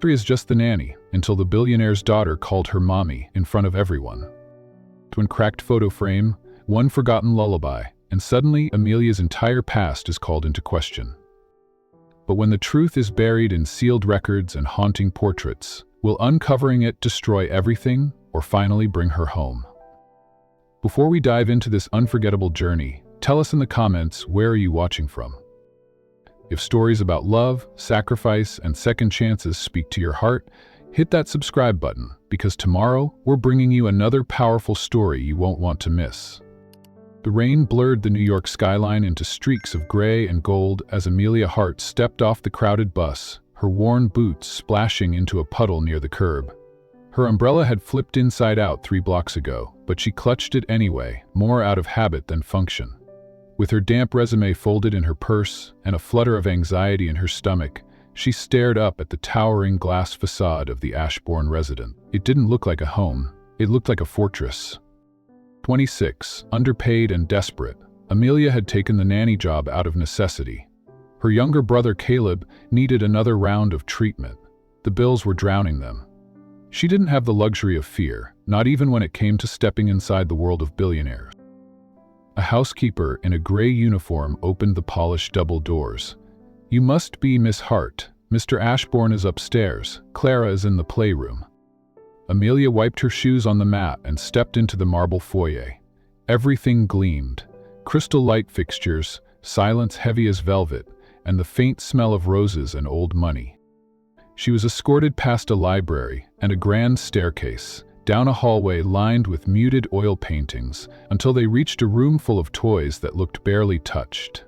She is just the nanny, until the billionaire's daughter called her mommy in front of everyone. One cracked photo frame, one forgotten lullaby, and suddenly Amelia's entire past is called into question. But when the truth is buried in sealed records and haunting portraits, will uncovering it destroy everything or finally bring her home? Before we dive into this unforgettable journey, tell us in the comments, where are you watching from? If stories about love, sacrifice, and second chances speak to your heart, hit that subscribe button, because tomorrow we're bringing you another powerful story you won't want to miss. The rain blurred the New York skyline into streaks of gray and gold as Amelia Hart stepped off the crowded bus, her worn boots splashing into a puddle near the curb. Her umbrella had flipped inside out 3 blocks ago, but she clutched it anyway, more out of habit than function. With her damp resume folded in her purse and a flutter of anxiety in her stomach, she stared up at the towering glass facade of the Ashbourne residence. It didn't look like a home, it looked like a fortress. 26, underpaid and desperate, Amelia had taken the nanny job out of necessity. Her younger brother Caleb needed another round of treatment. The bills were drowning them. She didn't have the luxury of fear, not even when it came to stepping inside the world of billionaires. A housekeeper in a gray uniform opened the polished double doors. "You must be Miss Hart. Mr. Ashbourne is upstairs. Clara is in the playroom." Amelia wiped her shoes on the mat and stepped into the marble foyer. Everything gleamed. Crystal light fixtures, silence heavy as velvet, and the faint smell of roses and old money. She was escorted past a library and a grand staircase, down a hallway lined with muted oil paintings, until they reached a room full of toys that looked barely touched.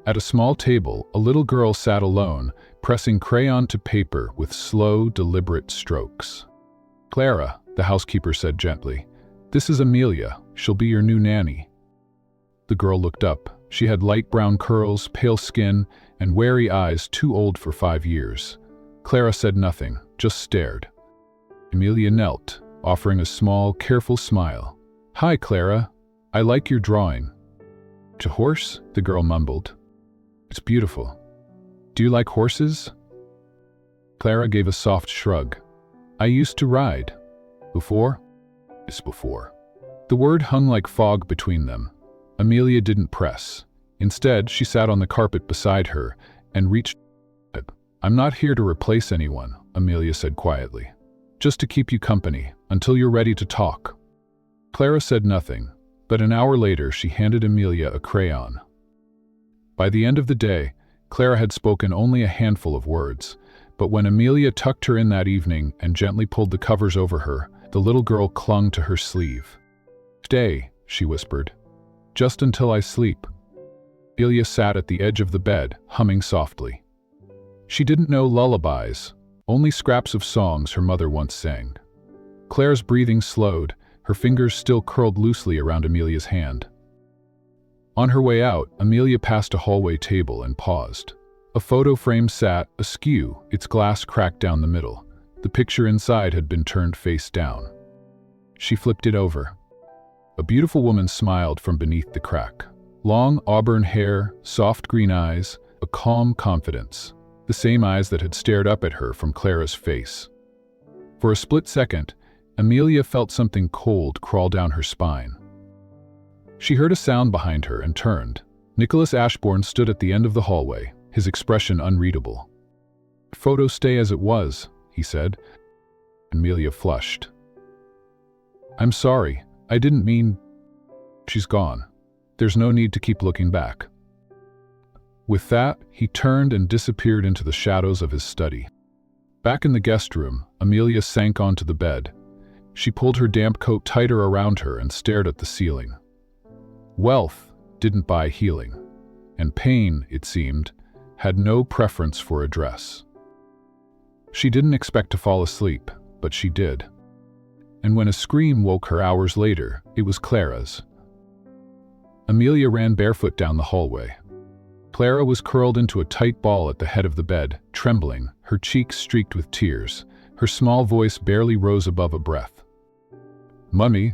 At a small table, a little girl sat alone, pressing crayon to paper with slow, deliberate strokes. "Clara," the housekeeper said gently, "this is Amelia. She'll be your new nanny." The girl looked up. She had light brown curls, pale skin, and wary eyes too old for 5 years. Clara said nothing, just stared. Amelia knelt, offering a small, careful smile. "Hi, Clara. I like your drawing." "A horse?" the girl mumbled. "It's beautiful. Do you like horses?" Clara gave a soft shrug. "I used to ride." "Before?" "It's before." The word hung like fog between them. Amelia didn't press. Instead, she sat on the carpet beside her and reached. "I'm not here to replace anyone," Amelia said quietly. "Just to keep you company, until you're ready to talk." Clara said nothing, but an hour later she handed Amelia a crayon. By the end of the day, Clara had spoken only a handful of words, but when Amelia tucked her in that evening and gently pulled the covers over her, the little girl clung to her sleeve. "Stay," she whispered. "Just until I sleep." Amelia sat at the edge of the bed, humming softly. She didn't know lullabies, only scraps of songs her mother once sang. Claire's breathing slowed, her fingers still curled loosely around Amelia's hand. On her way out, Amelia passed a hallway table and paused. A photo frame sat askew, its glass cracked down the middle. The picture inside had been turned face down. She flipped it over. A beautiful woman smiled from beneath the crack. Long auburn hair, soft green eyes, a calm confidence. The same eyes that had stared up at her from Clara's face. For a split second, Amelia felt something cold crawl down her spine. She heard a sound behind her and turned. Nicholas Ashbourne stood at the end of the hallway, his expression unreadable. "Photo stay as it was," he said. Amelia flushed. "I'm sorry, I didn't mean..." "She's gone. There's no need to keep looking back." With that, he turned and disappeared into the shadows of his study. Back in the guest room, Amelia sank onto the bed. She pulled her damp coat tighter around her and stared at the ceiling. Wealth didn't buy healing, and pain, it seemed, had no preference for address. She didn't expect to fall asleep, but she did. And when a scream woke her hours later, it was Clara's. Amelia ran barefoot down the hallway. Clara was curled into a tight ball at the head of the bed, trembling, her cheeks streaked with tears. Her small voice barely rose above a breath. "Mummy."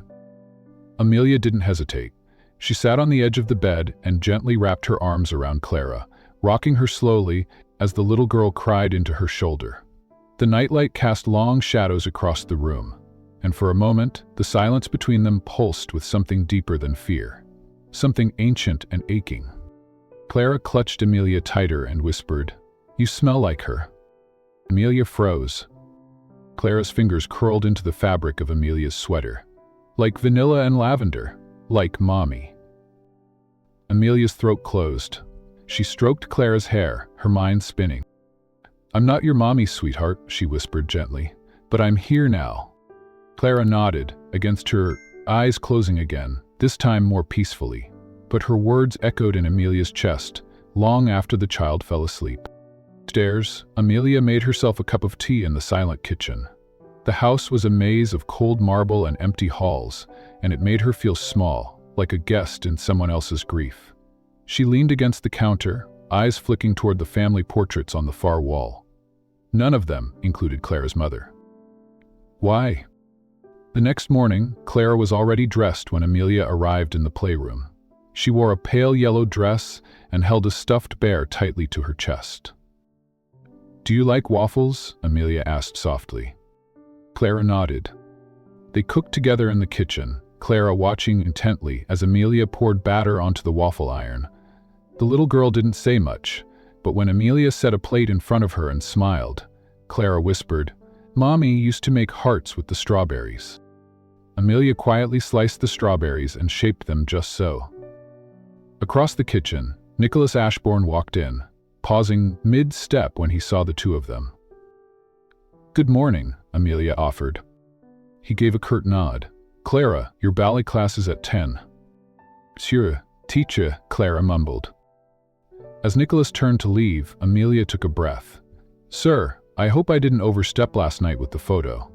Amelia didn't hesitate. She sat on the edge of the bed and gently wrapped her arms around Clara, rocking her slowly as the little girl cried into her shoulder. The nightlight cast long shadows across the room, and for a moment, the silence between them pulsed with something deeper than fear, something ancient and aching. Clara clutched Amelia tighter and whispered, "You smell like her." Amelia froze. Clara's fingers curled into the fabric of Amelia's sweater. "Like vanilla and lavender, like Mommy." Amelia's throat closed. She stroked Clara's hair, her mind spinning. "I'm not your mommy, sweetheart," she whispered gently, "but I'm here now." Clara nodded, against her eyes closing again, this time more peacefully, but her words echoed in Amelia's chest long after the child fell asleep. Upstairs, Amelia made herself a cup of tea in the silent kitchen. The house was a maze of cold marble and empty halls, and it made her feel small, like a guest in someone else's grief. She leaned against the counter, eyes flicking toward the family portraits on the far wall. None of them included Clara's mother. Why? The next morning, Clara was already dressed when Amelia arrived in the playroom. She wore a pale yellow dress and held a stuffed bear tightly to her chest. "Do you like waffles?" Amelia asked softly. Clara nodded. They cooked together in the kitchen, Clara watching intently as Amelia poured batter onto the waffle iron. The little girl didn't say much, but when Amelia set a plate in front of her and smiled, Clara whispered, "Mommy used to make hearts with the strawberries." Amelia quietly sliced the strawberries and shaped them just so. Across the kitchen, Nicholas Ashbourne walked in, pausing mid-step when he saw the two of them. "Good morning," Amelia offered. He gave a curt nod. "Clara, your ballet class is at 10. "Sure, teacher," Clara mumbled. As Nicholas turned to leave, Amelia took a breath. "Sir, I hope I didn't overstep last night with the photo."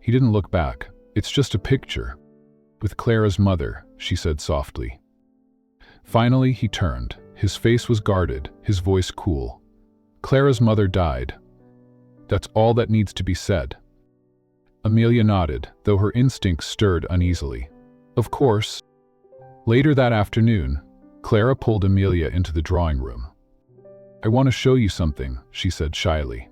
He didn't look back. "It's just a picture. With Clara's mother," she said softly. Finally, he turned. His face was guarded, his voice cool. "Clara's mother died. That's all that needs to be said." Amelia nodded, though her instincts stirred uneasily. "Of course." Later that afternoon, Clara pulled Amelia into the drawing room. "I want to show you something," she said shyly.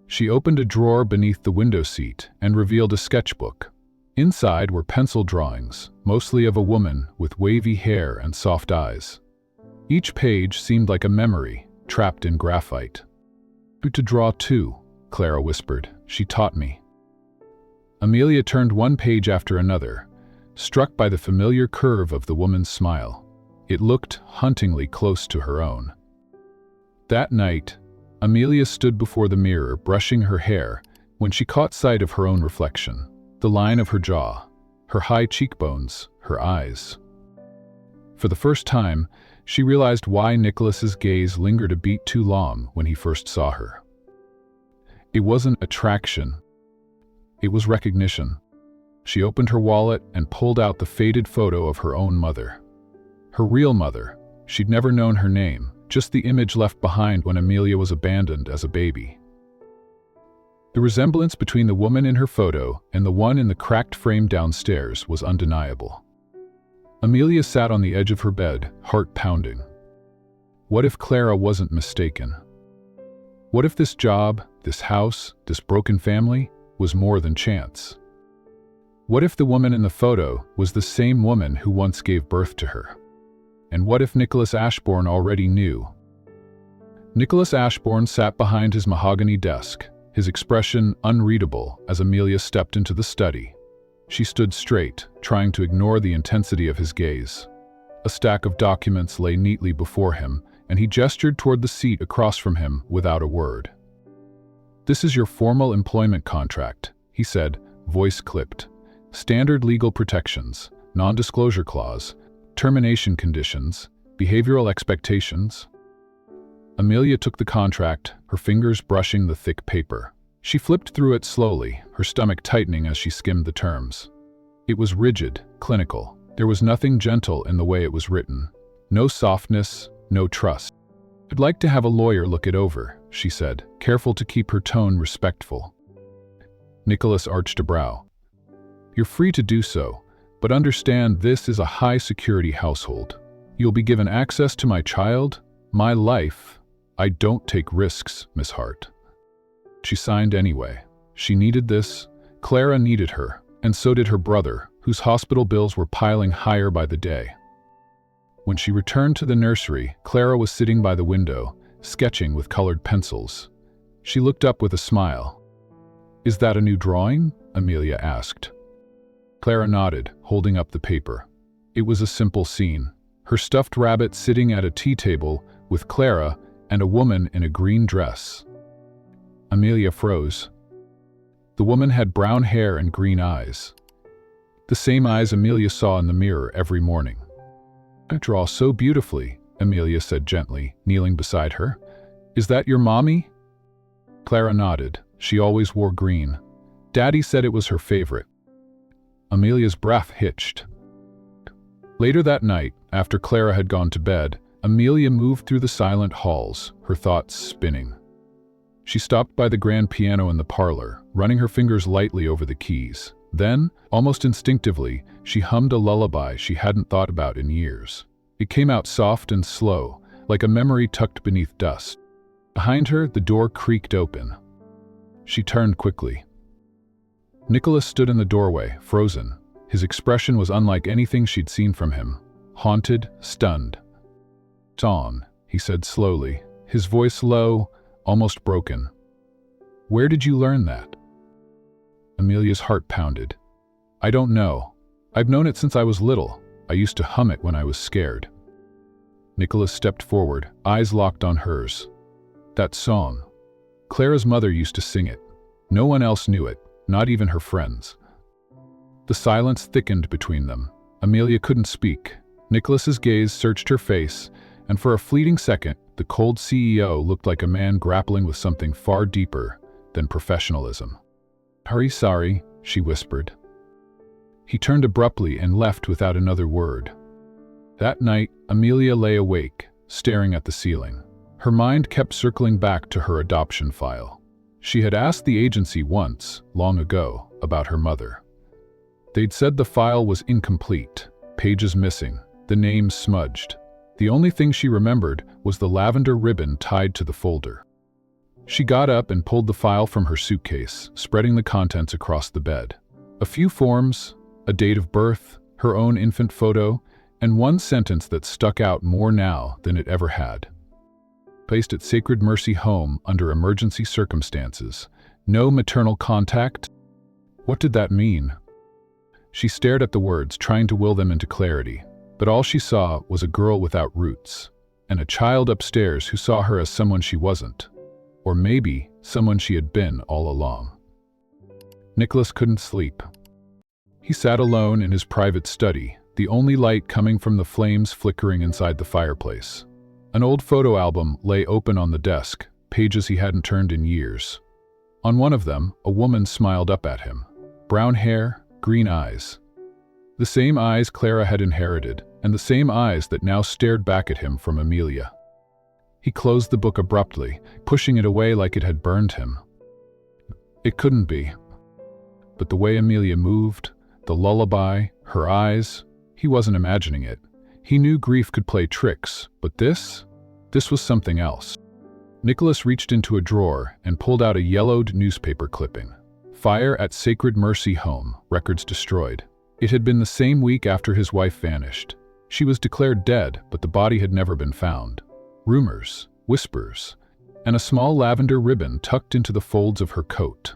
She opened a drawer beneath the window seat and revealed a sketchbook. Inside were pencil drawings, mostly of a woman with wavy hair and soft eyes. Each page seemed like a memory, trapped in graphite. "To draw too," Clara whispered. "She taught me." Amelia turned one page after another, struck by the familiar curve of the woman's smile. It looked hauntingly close to her own. That night, Amelia stood before the mirror brushing her hair when she caught sight of her own reflection, the line of her jaw, her high cheekbones, her eyes. For the first time, she realized why Nicholas's gaze lingered a beat too long when he first saw her. It wasn't attraction. It was recognition. She opened her wallet and pulled out the faded photo of her own mother. Her real mother. She'd never known her name, just the image left behind when Amelia was abandoned as a baby. The resemblance between the woman in her photo and the one in the cracked frame downstairs was undeniable. Amelia sat on the edge of her bed, heart pounding. What if Clara wasn't mistaken? What if this job, this house, this broken family was more than chance? What if the woman in the photo was the same woman who once gave birth to her? And what if Nicholas Ashbourne already knew? Nicholas Ashbourne sat behind his mahogany desk, his expression unreadable as Amelia stepped into the study. She stood straight, trying to ignore the intensity of his gaze. A stack of documents lay neatly before him, and he gestured toward the seat across from him without a word. "This is your formal employment contract," he said, voice clipped. "Standard legal protections, non-disclosure clause, termination conditions, behavioral expectations." Amelia took the contract, her fingers brushing the thick paper. She flipped through it slowly, her stomach tightening as she skimmed the terms. It was rigid, clinical. There was nothing gentle in the way it was written. No softness, no trust. "I'd like to have a lawyer look it over," she said, careful to keep her tone respectful. Nicholas arched a brow. "You're free to do so, but understand this is a high-security household. You'll be given access to my child, my life. I don't take risks, Miss Hart." She signed anyway. She needed this. Clara needed her, and so did her brother, whose hospital bills were piling higher by the day. When she returned to the nursery, Clara was sitting by the window, sketching with colored pencils. She looked up with a smile. "Is that a new drawing?" Amelia asked. Clara nodded, holding up the paper. It was a simple scene. Her stuffed rabbit sitting at a tea table with Clara and a woman in a green dress. Amelia froze. The woman had brown hair and green eyes. The same eyes Amelia saw in the mirror every morning. "I draw so beautifully," Amelia said gently, kneeling beside her. "Is that your mommy?" Clara nodded. She always wore green. Daddy said it was her favorite. Amelia's breath hitched. Later that night, after Clara had gone to bed, Amelia moved through the silent halls, her thoughts spinning. She stopped by the grand piano in the parlor, running her fingers lightly over the keys. Then, almost instinctively, she hummed a lullaby she hadn't thought about in years. It came out soft and slow, like a memory tucked beneath dust. Behind her, the door creaked open. She turned quickly. Nicholas stood in the doorway, frozen. His expression was unlike anything she'd seen from him. Haunted, stunned. "Dawn," he said slowly, his voice low, almost broken. "Where did you learn that?" Amelia's heart pounded. "I don't know. I've known it since I was little. I used to hum it when I was scared." Nicholas stepped forward, eyes locked on hers. "That song. Clara's mother used to sing it. No one else knew it, not even her friends." The silence thickened between them. Amelia couldn't speak. Nicholas's gaze searched her face, and for a fleeting second, the cold CEO looked like a man grappling with something far deeper than professionalism. "Hurry, sorry," she whispered. He turned abruptly and left without another word. That night, Amelia lay awake, staring at the ceiling. Her mind kept circling back to her adoption file. She had asked the agency once, long ago, about her mother. They'd said the file was incomplete, pages missing, the names smudged. The only thing she remembered was the lavender ribbon tied to the folder. She got up and pulled the file from her suitcase, spreading the contents across the bed. A few forms, a date of birth, her own infant photo, and one sentence that stuck out more now than it ever had. Placed at Sacred Mercy Home under emergency circumstances. No maternal contact? What did that mean? She stared at the words, trying to will them into clarity, but all she saw was a girl without roots, and a child upstairs who saw her as someone she wasn't, or maybe someone she had been all along. Nicholas couldn't sleep. He sat alone in his private study, the only light coming from the flames flickering inside the fireplace. An old photo album lay open on the desk, pages he hadn't turned in years. On one of them, a woman smiled up at him. Brown hair, green eyes. The same eyes Clara had inherited, and the same eyes that now stared back at him from Amelia. He closed the book abruptly, pushing it away like it had burned him. It couldn't be. But the way Amelia moved, the lullaby, her eyes, he wasn't imagining it. He knew grief could play tricks, but this was something else. Nicholas reached into a drawer and pulled out a yellowed newspaper clipping. Fire at Sacred Mercy Home, records destroyed. It had been the same week after his wife vanished. She was declared dead, but the body had never been found. Rumors, whispers, and a small lavender ribbon tucked into the folds of her coat.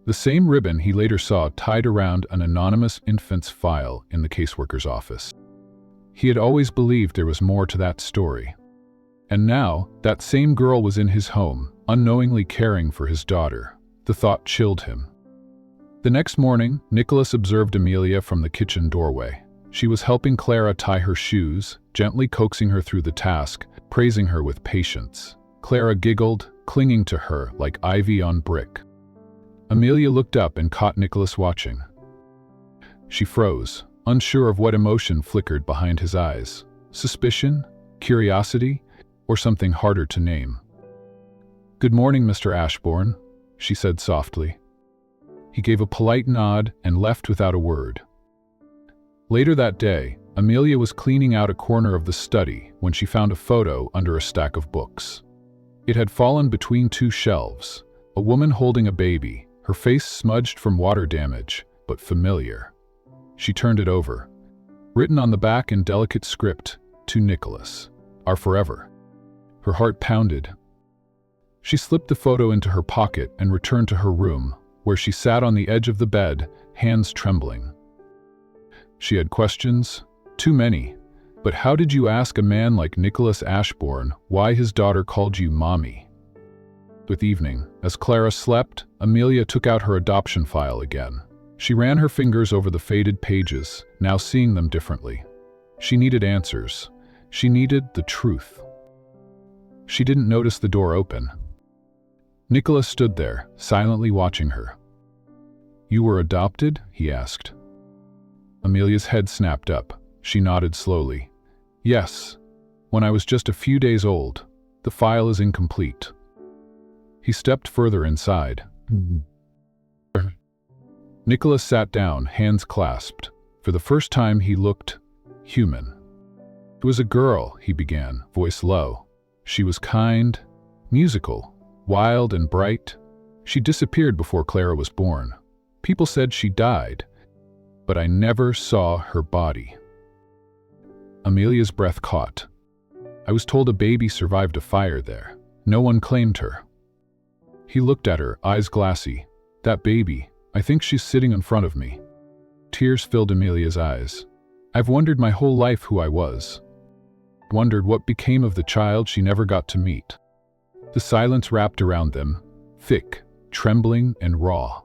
The same ribbon he later saw tied around an anonymous infant's file in the caseworker's office. He had always believed there was more to that story. And now, that same girl was in his home, unknowingly caring for his daughter. The thought chilled him. The next morning, Nicholas observed Amelia from the kitchen doorway. She was helping Clara tie her shoes, gently coaxing her through the task, praising her with patience. Clara giggled, clinging to her like ivy on brick. Amelia looked up and caught Nicholas watching. She froze, unsure of what emotion flickered behind his eyes. Suspicion? Curiosity? Or something harder to name? "Good morning, Mr. Ashbourne," she said softly. He gave a polite nod and left without a word. Later that day, Amelia was cleaning out a corner of the study when she found a photo under a stack of books. It had fallen between two shelves, A woman holding a baby, her face smudged from water damage, but familiar. She turned it over. Written on the back in delicate script, "To Nicholas, our forever." Her heart pounded. She slipped the photo into her pocket and returned to her room, where she sat on the edge of the bed, hands trembling. She had questions, too many. But how did you ask a man like Nicholas Ashbourne why his daughter called you mommy? With evening, as Clara slept, Amelia took out her adoption file again. She ran her fingers over the faded pages, now seeing them differently. She needed answers. She needed the truth. She didn't notice the door open. Nicholas stood there, silently watching her. "You were adopted?" he asked. Amelia's head snapped up. She nodded slowly. "Yes. When I was just a few days old. The file is incomplete." He stepped further inside. Nicholas sat down, hands clasped. For the first time he looked human. "It was a girl," he began, voice low. "She was kind, musical, wild and bright. She disappeared before Clara was born. People said she died, but I never saw her body." Amelia's breath caught. "I was told a baby survived a fire there. No one claimed her." He looked at her, eyes glassy. "That baby, I think she's sitting in front of me." Tears filled Amelia's eyes. "I've wondered my whole life who I was. Wondered what became of the child she never got to meet." The silence wrapped around them, thick, trembling, and raw.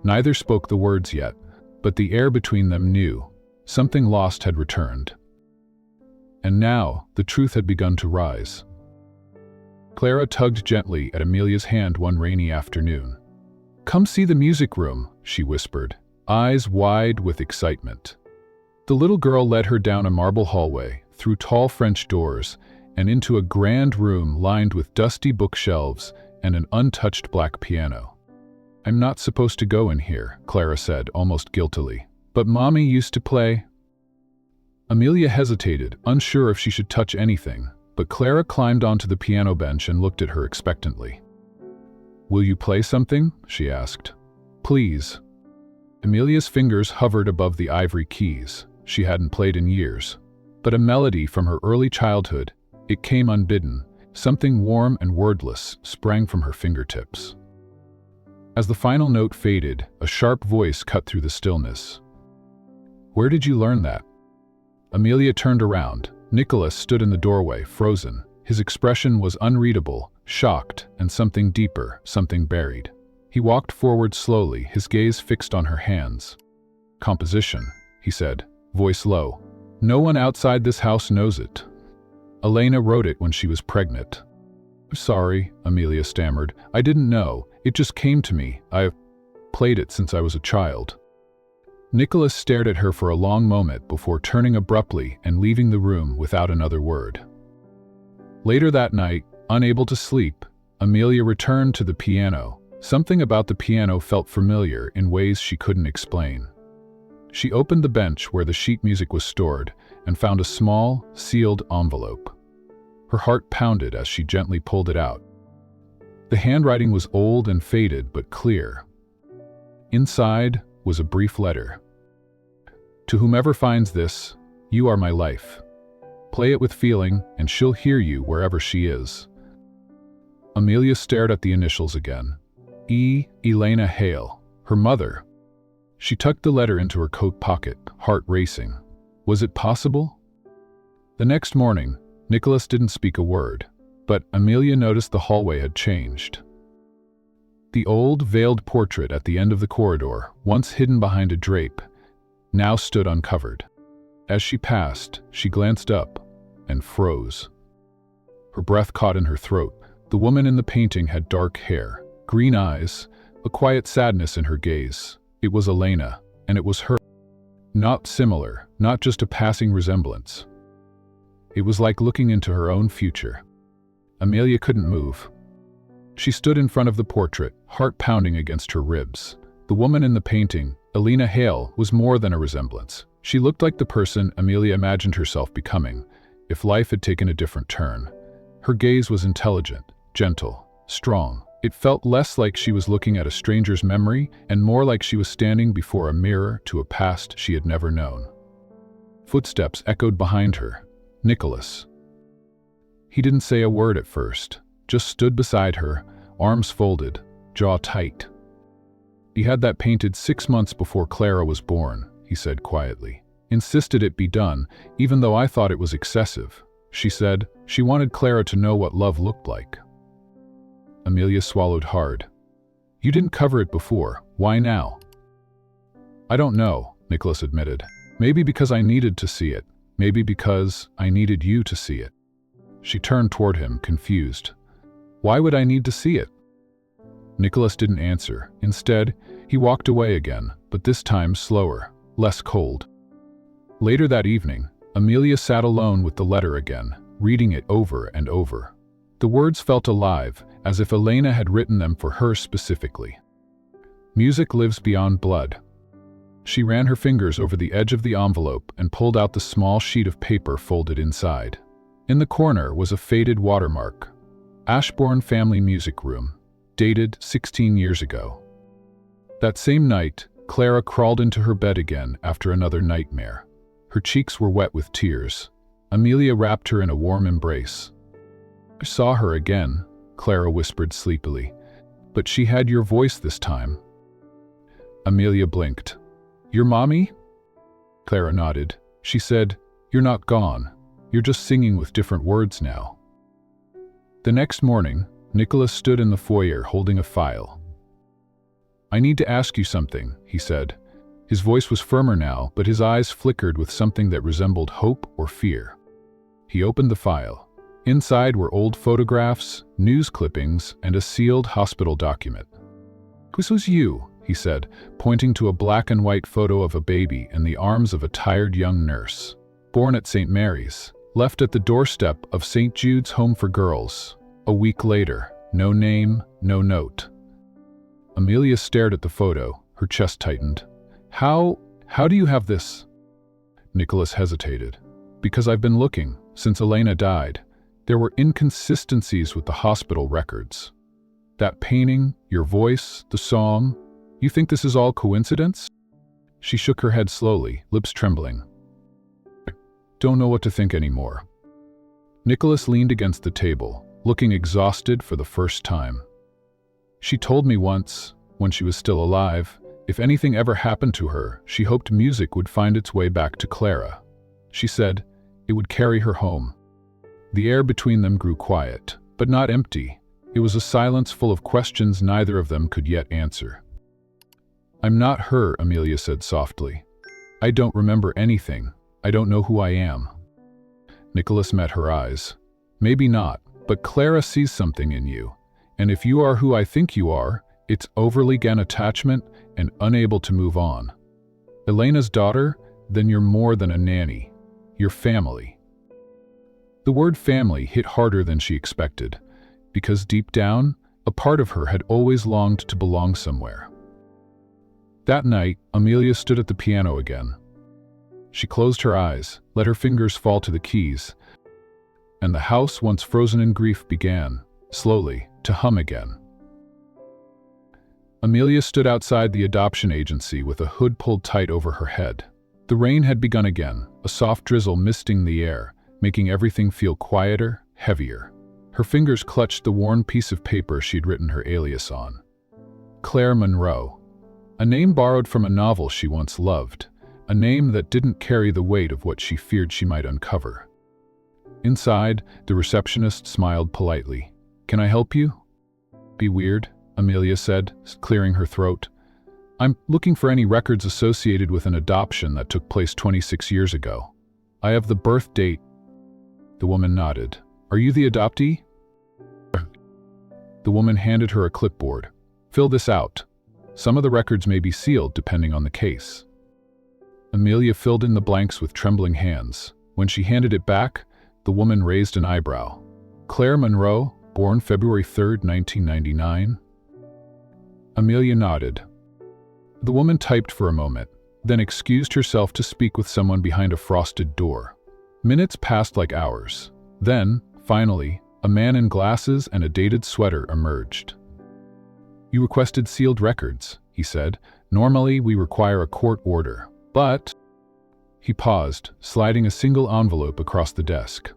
Neither spoke the words yet, but the air between them knew. Something lost had returned. And now, the truth had begun to rise. Clara tugged gently at Amelia's hand one rainy afternoon. "Come see the music room," she whispered, eyes wide with excitement. The little girl led her down a marble hallway, through tall French doors, and into a grand room lined with dusty bookshelves and an untouched black piano. "I'm not supposed to go in here," Clara said, almost guiltily. "But Mommy used to play." Amelia hesitated, unsure if she should touch anything, but Clara climbed onto the piano bench and looked at her expectantly. "Will you play something?" she asked. "Please." Amelia's fingers hovered above the ivory keys. She hadn't played in years. But a melody from her early childhood, it came unbidden. Something warm and wordless sprang from her fingertips. As the final note faded, a sharp voice cut through the stillness. "Where did you learn that?" Amelia turned around. Nicholas stood in the doorway, frozen. His expression was unreadable, shocked, and something deeper, something buried. He walked forward slowly, his gaze fixed on her hands. "Composition," he said, voice low. "No one outside this house knows it. Elena wrote it when she was pregnant." "Sorry," Amelia stammered. "I didn't know. It just came to me. I've played it since I was a child." Nicholas stared at her for a long moment before turning abruptly and leaving the room without another word. Later that night, unable to sleep, Amelia returned to the piano. Something about the piano felt familiar in ways she couldn't explain. She opened the bench where the sheet music was stored and found a small, sealed envelope. Her heart pounded as she gently pulled it out. The handwriting was old and faded but clear. Inside was a brief letter. "To whomever finds this, you are my life. Play it with feeling, and she'll hear you wherever she is." Amelia stared at the initials again. Elena Hale, her mother. She tucked the letter into her coat pocket, heart racing. Was it possible? The next morning, Nicholas didn't speak a word, but Amelia noticed the hallway had changed. The old, veiled portrait at the end of the corridor, once hidden behind a drape, now stood uncovered. As she passed, she glanced up and froze. Her breath caught in her throat. The woman in the painting had dark hair, green eyes, a quiet sadness in her gaze. It was Elena, and it was her. Not similar, not just a passing resemblance. It was like looking into her own future. Amelia couldn't move. She stood in front of the portrait, heart pounding against her ribs. The woman in the painting, Elena Hale, was more than a resemblance. She looked like the person Amelia imagined herself becoming, if life had taken a different turn. Her gaze was intelligent, gentle, strong. It felt less like she was looking at a stranger's memory and more like she was standing before a mirror to a past she had never known. Footsteps echoed behind her. Nicholas. He didn't say a word at first, just stood beside her, arms folded, jaw tight. He had that painted 6 months before Clara was born, he said quietly. Insisted it be done, even though I thought it was excessive. She said she wanted Clara to know what love looked like. Amelia swallowed hard. You didn't cover it before. Why now? I don't know, Nicholas admitted. Maybe because I needed to see it. Maybe because I needed you to see it. She turned toward him, confused. Why would I need to see it? Nicholas didn't answer. Instead, he walked away again, but this time slower, less cold. Later that evening, Amelia sat alone with the letter again, reading it over and over. The words felt alive, as if Elena had written them for her specifically. Music lives beyond blood. She ran her fingers over the edge of the envelope and pulled out the small sheet of paper folded inside. In the corner was a faded watermark. Ashbourne Family Music Room, dated 16 years ago. That same night, Clara crawled into her bed again after another nightmare. Her cheeks were wet with tears. Amelia wrapped her in a warm embrace. I saw her again, Clara whispered sleepily. But she had your voice this time. Amelia blinked. Your mommy? Clara nodded. She said, You're not gone. You're just singing with different words now. The next morning, Nicholas stood in the foyer holding a file. I need to ask you something, he said. His voice was firmer now, but his eyes flickered with something that resembled hope or fear. He opened the file. Inside were old photographs, news clippings, and a sealed hospital document. This was you, he said, pointing to a black and white photo of a baby in the arms of a tired young nurse. Born at St. Mary's, left at the doorstep of St. Jude's Home for Girls. A week later, no name, no note. Amelia stared at the photo, her chest tightened. How do you have this? Nicholas hesitated. Because I've been looking, since Elena died. There were inconsistencies with the hospital records. That painting, your voice, the song. You think this is all coincidence? She shook her head slowly, lips trembling. I don't know what to think anymore. Nicholas leaned against the table, looking exhausted for the first time. She told me once, when she was still alive, if anything ever happened to her, she hoped music would find its way back to Clara. She said it would carry her home. The air between them grew quiet, but not empty. It was a silence full of questions neither of them could yet answer. I'm not her, Amelia said softly. I don't remember anything. I don't know who I am. Nicholas met her eyes. Maybe not, but Clara sees something in you. And if you are who I think you are, it's overly gay attachment and unable to move on. Elena's daughter, then you're more than a nanny. You're family. The word family hit harder than she expected, because deep down, a part of her had always longed to belong somewhere. That night, Amelia stood at the piano again. She closed her eyes, let her fingers fall to the keys, and the house once frozen in grief began, slowly, to hum again. Amelia stood outside the adoption agency with a hood pulled tight over her head. The rain had begun again, a soft drizzle misting the air, making everything feel quieter, heavier. Her fingers clutched the worn piece of paper she'd written her alias on. Claire Monroe. A name borrowed from a novel she once loved, a name that didn't carry the weight of what she feared she might uncover. Inside, the receptionist smiled politely. Can I help you? Be weird, Amelia said, clearing her throat. I'm looking for any records associated with an adoption that took place 26 years ago. I have the birth date. The woman nodded. Are you the adoptee? The woman handed her a clipboard. Fill this out. Some of the records may be sealed depending on the case. Amelia filled in the blanks with trembling hands. When she handed it back, the woman raised an eyebrow. Claire Monroe, born February 3, 1999? Amelia nodded. The woman typed for a moment, then excused herself to speak with someone behind a frosted door. Minutes passed like hours. Then, finally, a man in glasses and a dated sweater emerged. You requested sealed records, he said. Normally, we require a court order, but… He paused, sliding a single envelope across the desk.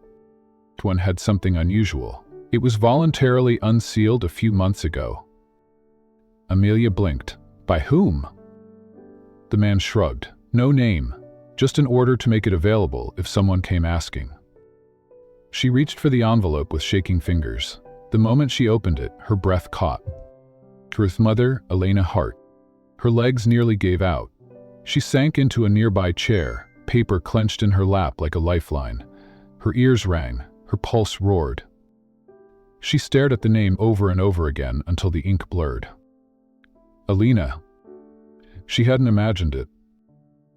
One had something unusual. It was voluntarily unsealed a few months ago. Amelia blinked. By whom? The man shrugged. No name, just an order to make it available if someone came asking. She reached for the envelope with shaking fingers. The moment she opened it, her breath caught. Truth Mother, Elena Hart. Her legs nearly gave out. She sank into a nearby chair, paper clenched in her lap like a lifeline. Her ears rang, her pulse roared. She stared at the name over and over again until the ink blurred. Elena. She hadn't imagined it.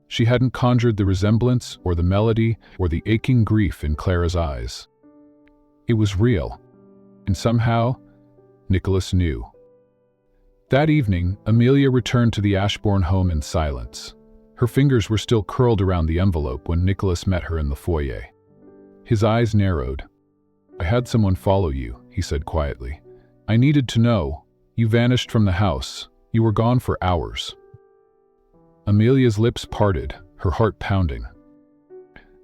She hadn't conjured the resemblance or the melody or the aching grief in Clara's eyes. It was real, and somehow, Nicholas knew. That evening, Amelia returned to the Ashbourne home in silence. Her fingers were still curled around the envelope when Nicholas met her in the foyer. His eyes narrowed. I had someone follow you, he said quietly. I needed to know. You vanished from the house. You were gone for hours. Amelia's lips parted, her heart pounding.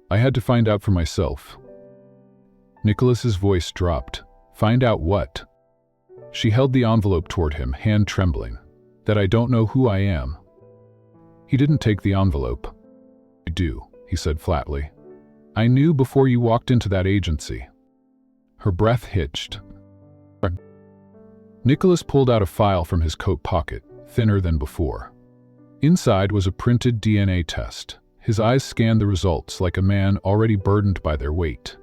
I had to find out for myself. Nicholas's voice dropped. Find out what? She held the envelope toward him, hand trembling. That I don't know who I am. He didn't take the envelope. I do, he said flatly. I knew before you walked into that agency. Her breath hitched. Nicholas pulled out a file from his coat pocket, thinner than before. Inside was a printed DNA test. His eyes scanned the results like a man already burdened by their weight.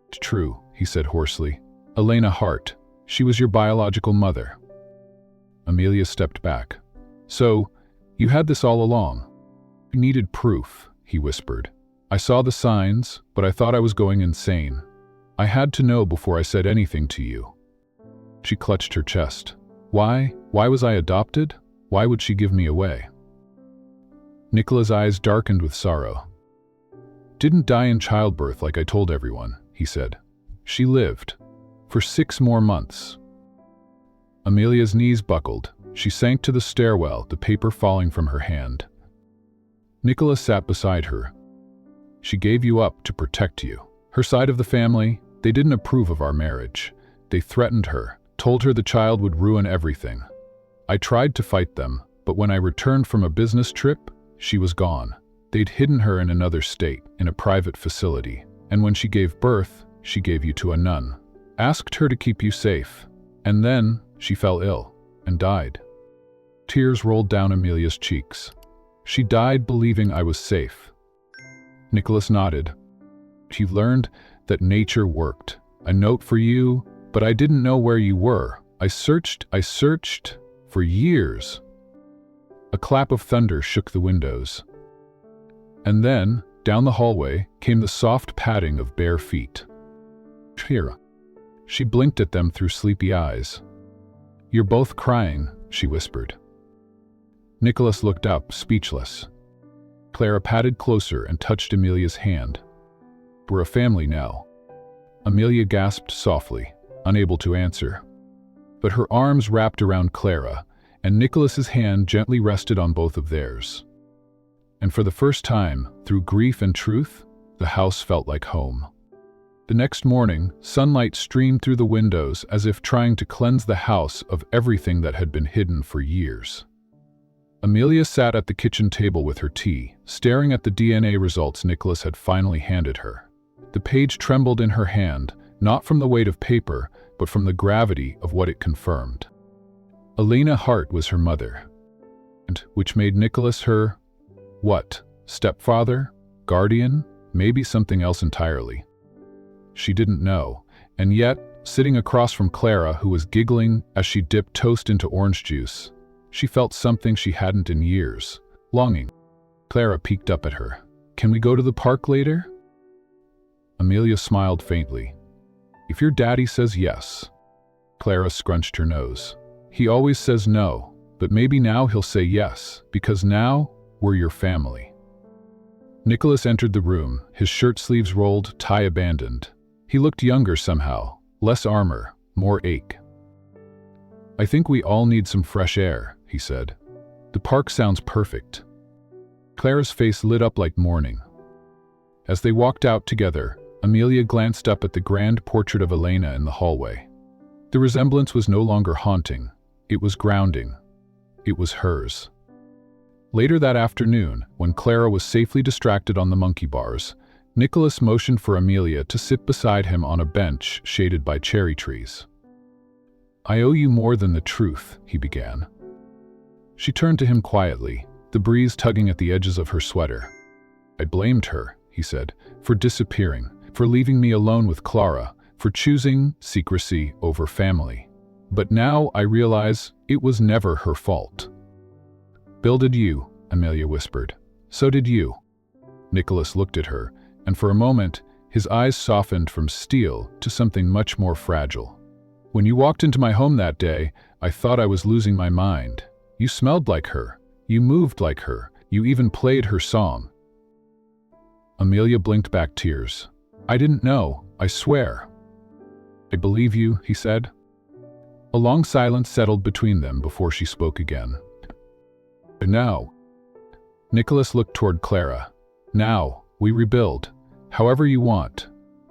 It's true, he said hoarsely. Elena Hart. She was your biological mother. Amelia stepped back. So, you had this all along. You needed proof, he whispered. I saw the signs, but I thought I was going insane. I had to know before I said anything to you. She clutched her chest. Why? Why was I adopted? Why would she give me away? Nicola's eyes darkened with sorrow. Didn't die in childbirth like I told everyone, he said. She lived. For 6 more months. Amelia's knees buckled. She sank to the stairwell, the paper falling from her hand. Nicholas sat beside her. She gave you up to protect you. Her side of the family, they didn't approve of our marriage. They threatened her, told her the child would ruin everything. I tried to fight them, but when I returned from a business trip, she was gone. They'd hidden her in another state, in a private facility, and when she gave birth, she gave you to a nun. Asked her to keep you safe, and then she fell ill and died. Tears rolled down Amelia's cheeks. She died believing I was safe. Nicholas nodded. She learned that nature worked. A note for you, but I didn't know where you were. I searched for years. A clap of thunder shook the windows. And then, down the hallway, came the soft padding of bare feet. Shira. She blinked at them through sleepy eyes. You're both crying, she whispered. Nicholas looked up, speechless. Clara padded closer and touched Amelia's hand. We're a family now. Amelia gasped softly, unable to answer. But her arms wrapped around Clara, and Nicholas's hand gently rested on both of theirs. And for the first time, through grief and truth, the house felt like home. The next morning, sunlight streamed through the windows as if trying to cleanse the house of everything that had been hidden for years. Amelia sat at the kitchen table with her tea, staring at the DNA results Nicholas had finally handed her. The page trembled in her hand, not from the weight of paper, but from the gravity of what it confirmed. Elena Hart was her mother, and which made Nicholas her, what, stepfather, guardian, maybe something else entirely. She didn't know, and yet, sitting across from Clara, who was giggling as she dipped toast into orange juice, she felt something she hadn't in years, longing. Clara peeked up at her. Can we go to the park later? Amelia smiled faintly. If your daddy says yes. Clara scrunched her nose. He always says no, but maybe now he'll say yes, because now we're your family. Nicholas entered the room, his shirt sleeves rolled, tie abandoned. He looked younger somehow, less armor, more ache. "I think we all need some fresh air," he said. "The park sounds perfect." Clara's face lit up like morning. As they walked out together, Amelia glanced up at the grand portrait of Elena in the hallway. The resemblance was no longer haunting. It was grounding. It was hers. Later that afternoon, when Clara was safely distracted on the monkey bars, Nicholas motioned for Amelia to sit beside him on a bench shaded by cherry trees. "I owe you more than the truth," he began. She turned to him quietly, the breeze tugging at the edges of her sweater. "I blamed her," he said, "for disappearing, for leaving me alone with Clara, for choosing secrecy over family. But now I realize it was never her fault." "Bill did you," Amelia whispered. "So did you." Nicholas looked at her, and for a moment, his eyes softened from steel to something much more fragile. "When you walked into my home that day, I thought I was losing my mind. You smelled like her. You moved like her. You even played her song." Amelia blinked back tears. "I didn't know, I swear." "I believe you," he said. A long silence settled between them before she spoke again. "And now," Nicholas looked toward Clara. "Now, we rebuild. However you want.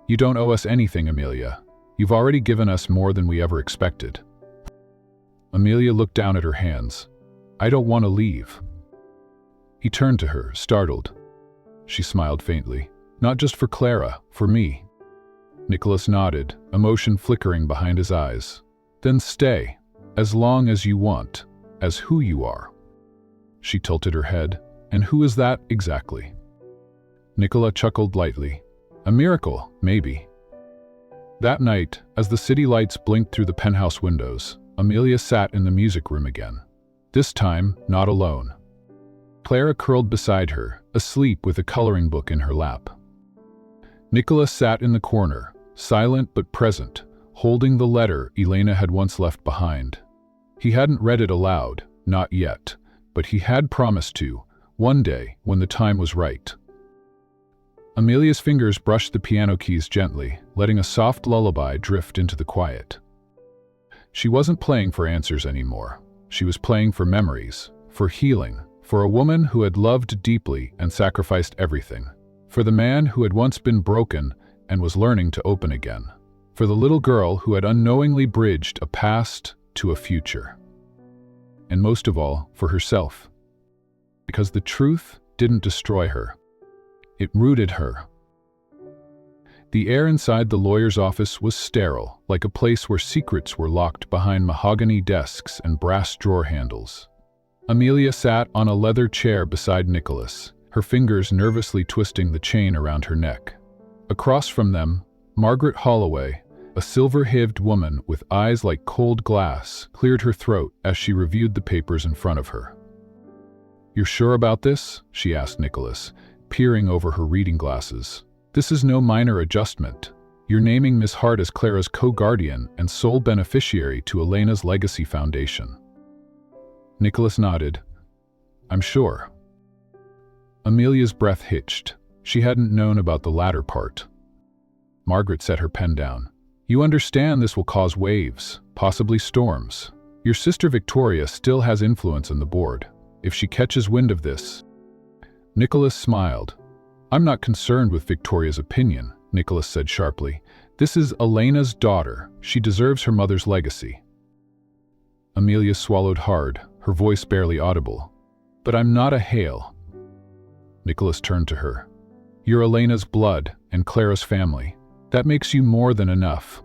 You don't owe us anything, Amelia. You've already given us more than we ever expected." Amelia looked down at her hands. "I don't want to leave." He turned to her, startled. She smiled faintly. "Not just for Clara, for me." Nicholas nodded, emotion flickering behind his eyes. "Then stay, as long as you want, as who you are." She tilted her head. "And who is that exactly?" Nicola chuckled lightly. "A miracle, maybe." That night, as the city lights blinked through the penthouse windows, Amelia sat in the music room again. This time, not alone. Clara curled beside her, asleep with a coloring book in her lap. Nicholas sat in the corner, silent but present, holding the letter Elena had once left behind. He hadn't read it aloud, not yet, but he had promised to, one day when the time was right. Amelia's fingers brushed the piano keys gently, letting a soft lullaby drift into the quiet. She wasn't playing for answers anymore. She was playing for memories, for healing, for a woman who had loved deeply and sacrificed everything, for the man who had once been broken and was learning to open again, for the little girl who had unknowingly bridged a past to a future. And most of all, for herself. Because the truth didn't destroy her. It rooted her. The air inside the lawyer's office was sterile, like a place where secrets were locked behind mahogany desks and brass drawer handles. Amelia sat on a leather chair beside Nicholas, her fingers nervously twisting the chain around her neck. Across from them, Margaret Holloway, a silver-hived woman with eyes like cold glass, cleared her throat as she reviewed the papers in front of her. "You're sure about this?" she asked Nicholas, peering over her reading glasses. "This is no minor adjustment. You're naming Miss Hart as Clara's co-guardian and sole beneficiary to Elena's legacy foundation." Nicholas nodded. "I'm sure." Amelia's breath hitched. She hadn't known about the latter part. Margaret set her pen down. "You understand this will cause waves, possibly storms. Your sister Victoria still has influence on the board. If she catches wind of this..." Nicholas smiled. "I'm not concerned with Victoria's opinion," Nicholas said sharply. "This is Elena's daughter. She deserves her mother's legacy." Amelia swallowed hard, her voice barely audible. "But I'm not a Hale." Nicholas turned to her. "You're Elena's blood and Clara's family. That makes you more than enough."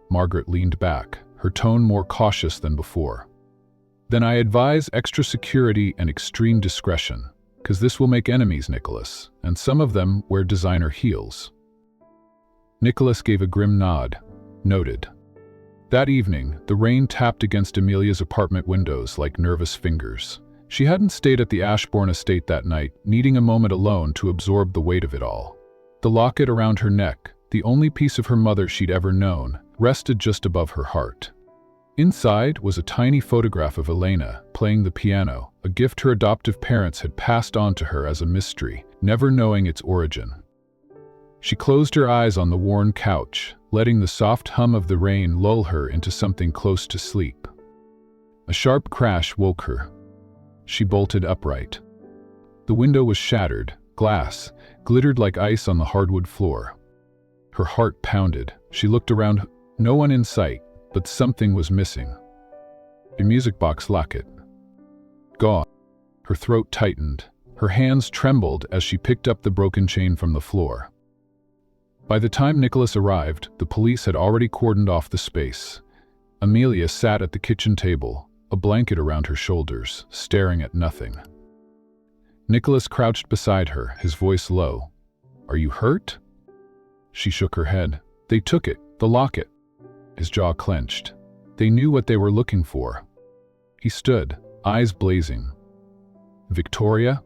Margaret leaned back, her tone more cautious than before. "Then I advise extra security and extreme discretion, because this will make enemies, Nicholas, and some of them wear designer heels." Nicholas gave a grim nod. Noted. That evening, the rain tapped against Amelia's apartment windows like nervous fingers. She hadn't stayed at the Ashbourne estate that night, needing a moment alone to absorb the weight of it all. The locket around her neck, the only piece of her mother she'd ever known, rested just above her heart. Inside was a tiny photograph of Elena, playing the piano, a gift her adoptive parents had passed on to her as a mystery, never knowing its origin. She closed her eyes on the worn couch, letting the soft hum of the rain lull her into something close to sleep. A sharp crash woke her. She bolted upright. The window was shattered, glass glittered like ice on the hardwood floor. Her heart pounded. She looked around, no one in sight, but something was missing. A music box locket. Gone. Her throat tightened. Her hands trembled as she picked up the broken chain from the floor. By the time Nicholas arrived, the police had already cordoned off the space. Amelia sat at the kitchen table, a blanket around her shoulders, staring at nothing. Nicholas crouched beside her, his voice low. "Are you hurt?" She shook her head. "They took it, the locket." His jaw clenched. They knew what they were looking for. He stood, eyes blazing. "Victoria?"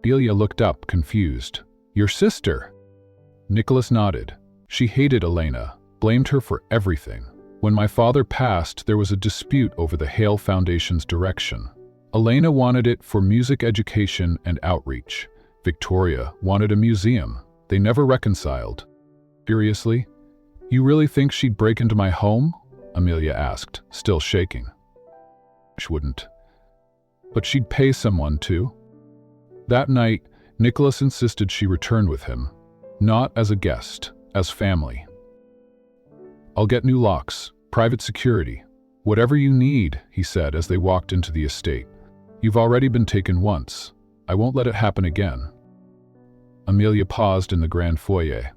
Amelia looked up, confused. "Your sister?" Nicholas nodded. "She hated Elena, blamed her for everything. When my father passed, there was a dispute over the Hale Foundation's direction. Elena wanted it for music education and outreach. Victoria wanted a museum. They never reconciled." "Seriously? You really think she'd break into my home?" Amelia asked, still shaking. "She wouldn't. But she'd pay someone to." That night, Nicholas insisted she return with him. Not as a guest, as family. "I'll get new locks, private security. Whatever you need," he said as they walked into the estate. "You've already been taken once. I won't let it happen again." Amelia paused in the grand foyer.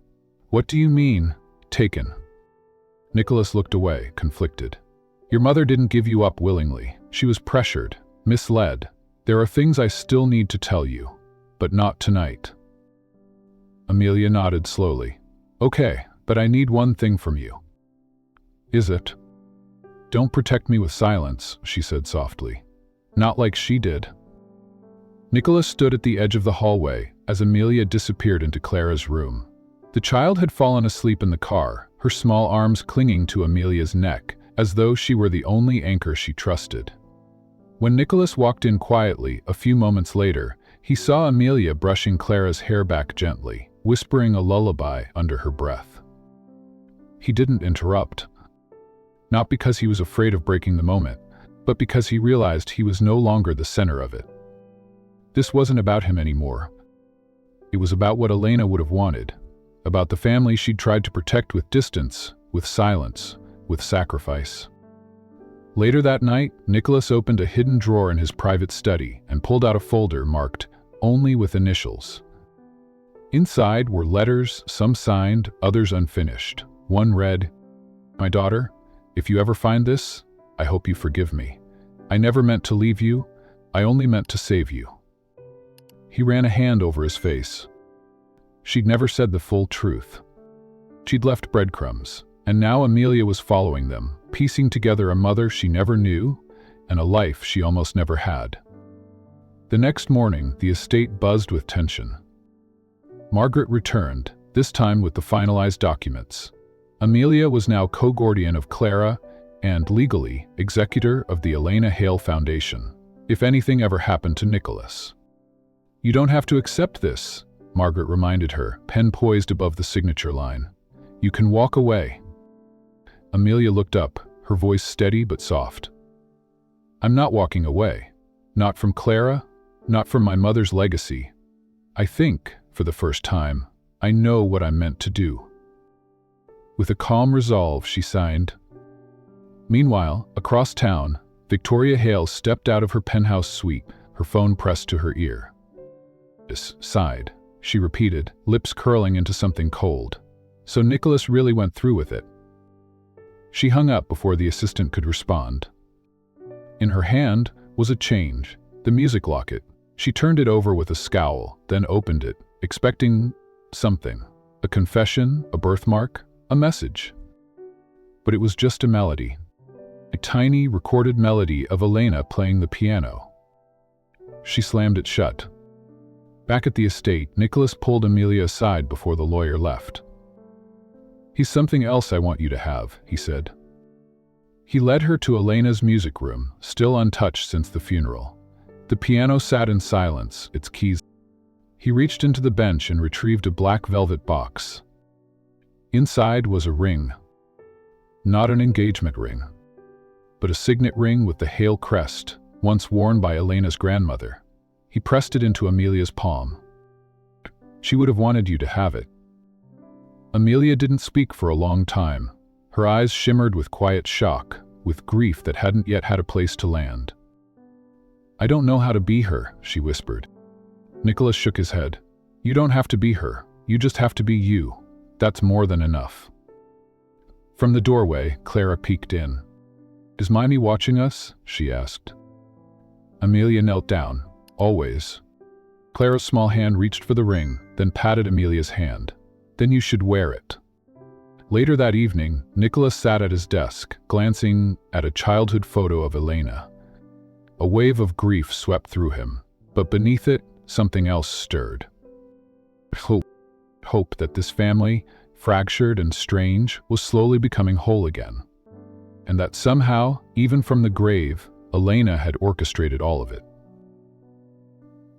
"What do you mean, taken?" Nicholas looked away, conflicted. "Your mother didn't give you up willingly. She was pressured, misled. There are things I still need to tell you, but not tonight." Amelia nodded slowly. "Okay, but I need one thing from you." "Is it?" "Don't protect me with silence," she said softly. "Not like she did." Nicholas stood at the edge of the hallway as Amelia disappeared into Clara's room. The child had fallen asleep in the car, her small arms clinging to Amelia's neck, as though she were the only anchor she trusted. When Nicholas walked in quietly, a few moments later, he saw Amelia brushing Clara's hair back gently, whispering a lullaby under her breath. He didn't interrupt. Not because he was afraid of breaking the moment, but because he realized he was no longer the center of it. This wasn't about him anymore. It was about what Elena would have wanted, about the family she'd tried to protect with distance, with silence, with sacrifice. Later that night, Nicholas opened a hidden drawer in his private study and pulled out a folder marked "Only with Initials." Inside were letters, some signed, others unfinished. One read, "My daughter, if you ever find this, I hope you forgive me. I never meant to leave you. I only meant to save you." He ran a hand over his face. She'd never said the full truth. She'd left breadcrumbs, and now Amelia was following them, piecing together a mother she never knew and a life she almost never had. The next morning, the estate buzzed with tension. Margaret returned, this time with the finalized documents. Amelia was now co-guardian of Clara and, legally, executor of the Elena Hale Foundation, if anything ever happened to Nicholas. "You don't have to accept this," Margaret reminded her, pen poised above the signature line. "You can walk away." Amelia looked up, her voice steady but soft. "I'm not walking away. Not from Clara, not from my mother's legacy. I think, for the first time, I know what I'm meant to do." With a calm resolve, she signed. Meanwhile, across town, Victoria Hale stepped out of her penthouse suite, her phone pressed to her ear. Sighed, she repeated, lips curling into something cold. So Nicholas really went through with it. She hung up before the assistant could respond. In her hand was a change, the music locket. She turned it over with a scowl, then opened it, expecting something. A confession, a birthmark, a message. But it was just a melody. A tiny, recorded melody of Elena playing the piano. She slammed it shut. Back at the estate, Nicholas pulled Amelia aside before the lawyer left. "He's something else I want you to have," he said. He led her to Elena's music room, still untouched since the funeral. The piano sat in silence, its keys. He reached into the bench and retrieved a black velvet box. Inside was a ring. Not an engagement ring, but a signet ring with the Hale crest, once worn by Elena's grandmother. He pressed it into Amelia's palm. She would have wanted you to have it. Amelia didn't speak for a long time. Her eyes shimmered with quiet shock, with grief that hadn't yet had a place to land. I don't know how to be her, she whispered. Nicholas shook his head. You don't have to be her. You just have to be you. That's more than enough. From the doorway, Clara peeked in. Is Mimey watching us? She asked. Amelia knelt down. Always. Clara's small hand reached for the ring, then patted Amelia's hand. Then you should wear it. Later that evening, Nicholas sat at his desk, glancing at a childhood photo of Elena. A wave of grief swept through him, but beneath it, something else stirred. Hope that this family, fractured and strange, was slowly becoming whole again. And that somehow, even from the grave, Elena had orchestrated all of it.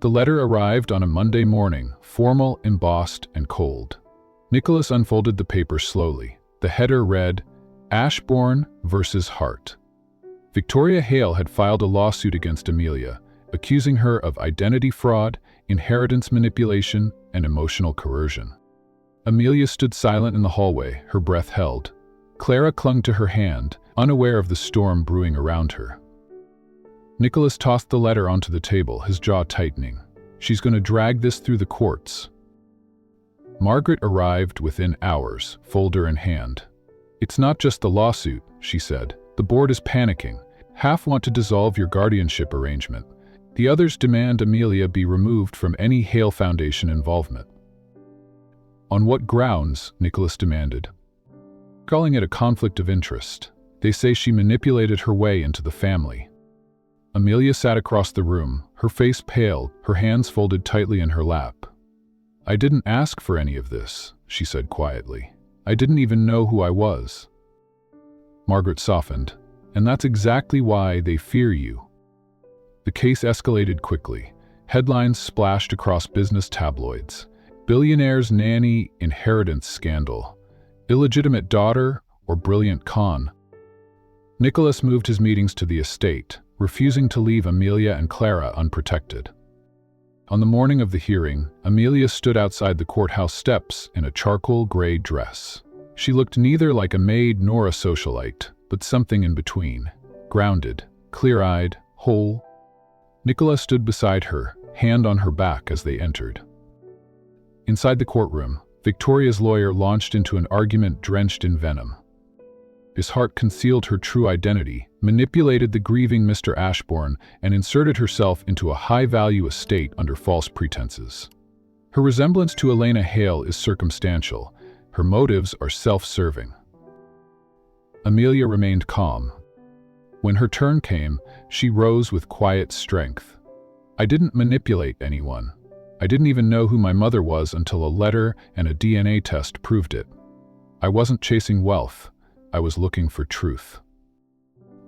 The letter arrived on a Monday morning, formal, embossed, and cold. Nicholas unfolded the paper slowly. The header read, Ashbourne versus Hart. Victoria Hale had filed a lawsuit against Amelia, accusing her of identity fraud, inheritance manipulation, and emotional coercion. Amelia stood silent in the hallway, her breath held. Clara clung to her hand, unaware of the storm brewing around her. Nicholas tossed the letter onto the table, his jaw tightening. She's going to drag this through the courts. Margaret arrived within hours, folder in hand. It's not just the lawsuit, she said. The board is panicking. Half want to dissolve your guardianship arrangement. The others demand Amelia be removed from any Hale Foundation involvement. On what grounds? Nicholas demanded. Calling it a conflict of interest. They say she manipulated her way into the family. Amelia sat across the room, her face pale, her hands folded tightly in her lap. I didn't ask for any of this, she said quietly. I didn't even know who I was. Margaret softened. And that's exactly why they fear you. The case escalated quickly. Headlines splashed across business tabloids. Billionaire's nanny inheritance scandal. Illegitimate daughter or brilliant con. Nicholas moved his meetings to the estate, refusing to leave Amelia and Clara unprotected. On the morning of the hearing, Amelia stood outside the courthouse steps in a charcoal gray dress. She looked neither like a maid nor a socialite, but something in between. Grounded, clear-eyed, whole. Nicholas stood beside her, hand on her back as they entered. Inside the courtroom, Victoria's lawyer launched into an argument drenched in venom. Miss Hart concealed her true identity, manipulated the grieving Mr. Ashbourne, and inserted herself into a high-value estate under false pretenses. Her resemblance to Elena Hale is circumstantial. Her motives are self-serving. Amelia remained calm. When her turn came, she rose with quiet strength. I didn't manipulate anyone. I didn't even know who my mother was until a letter and a DNA test proved it. I wasn't chasing wealth. I was looking for truth.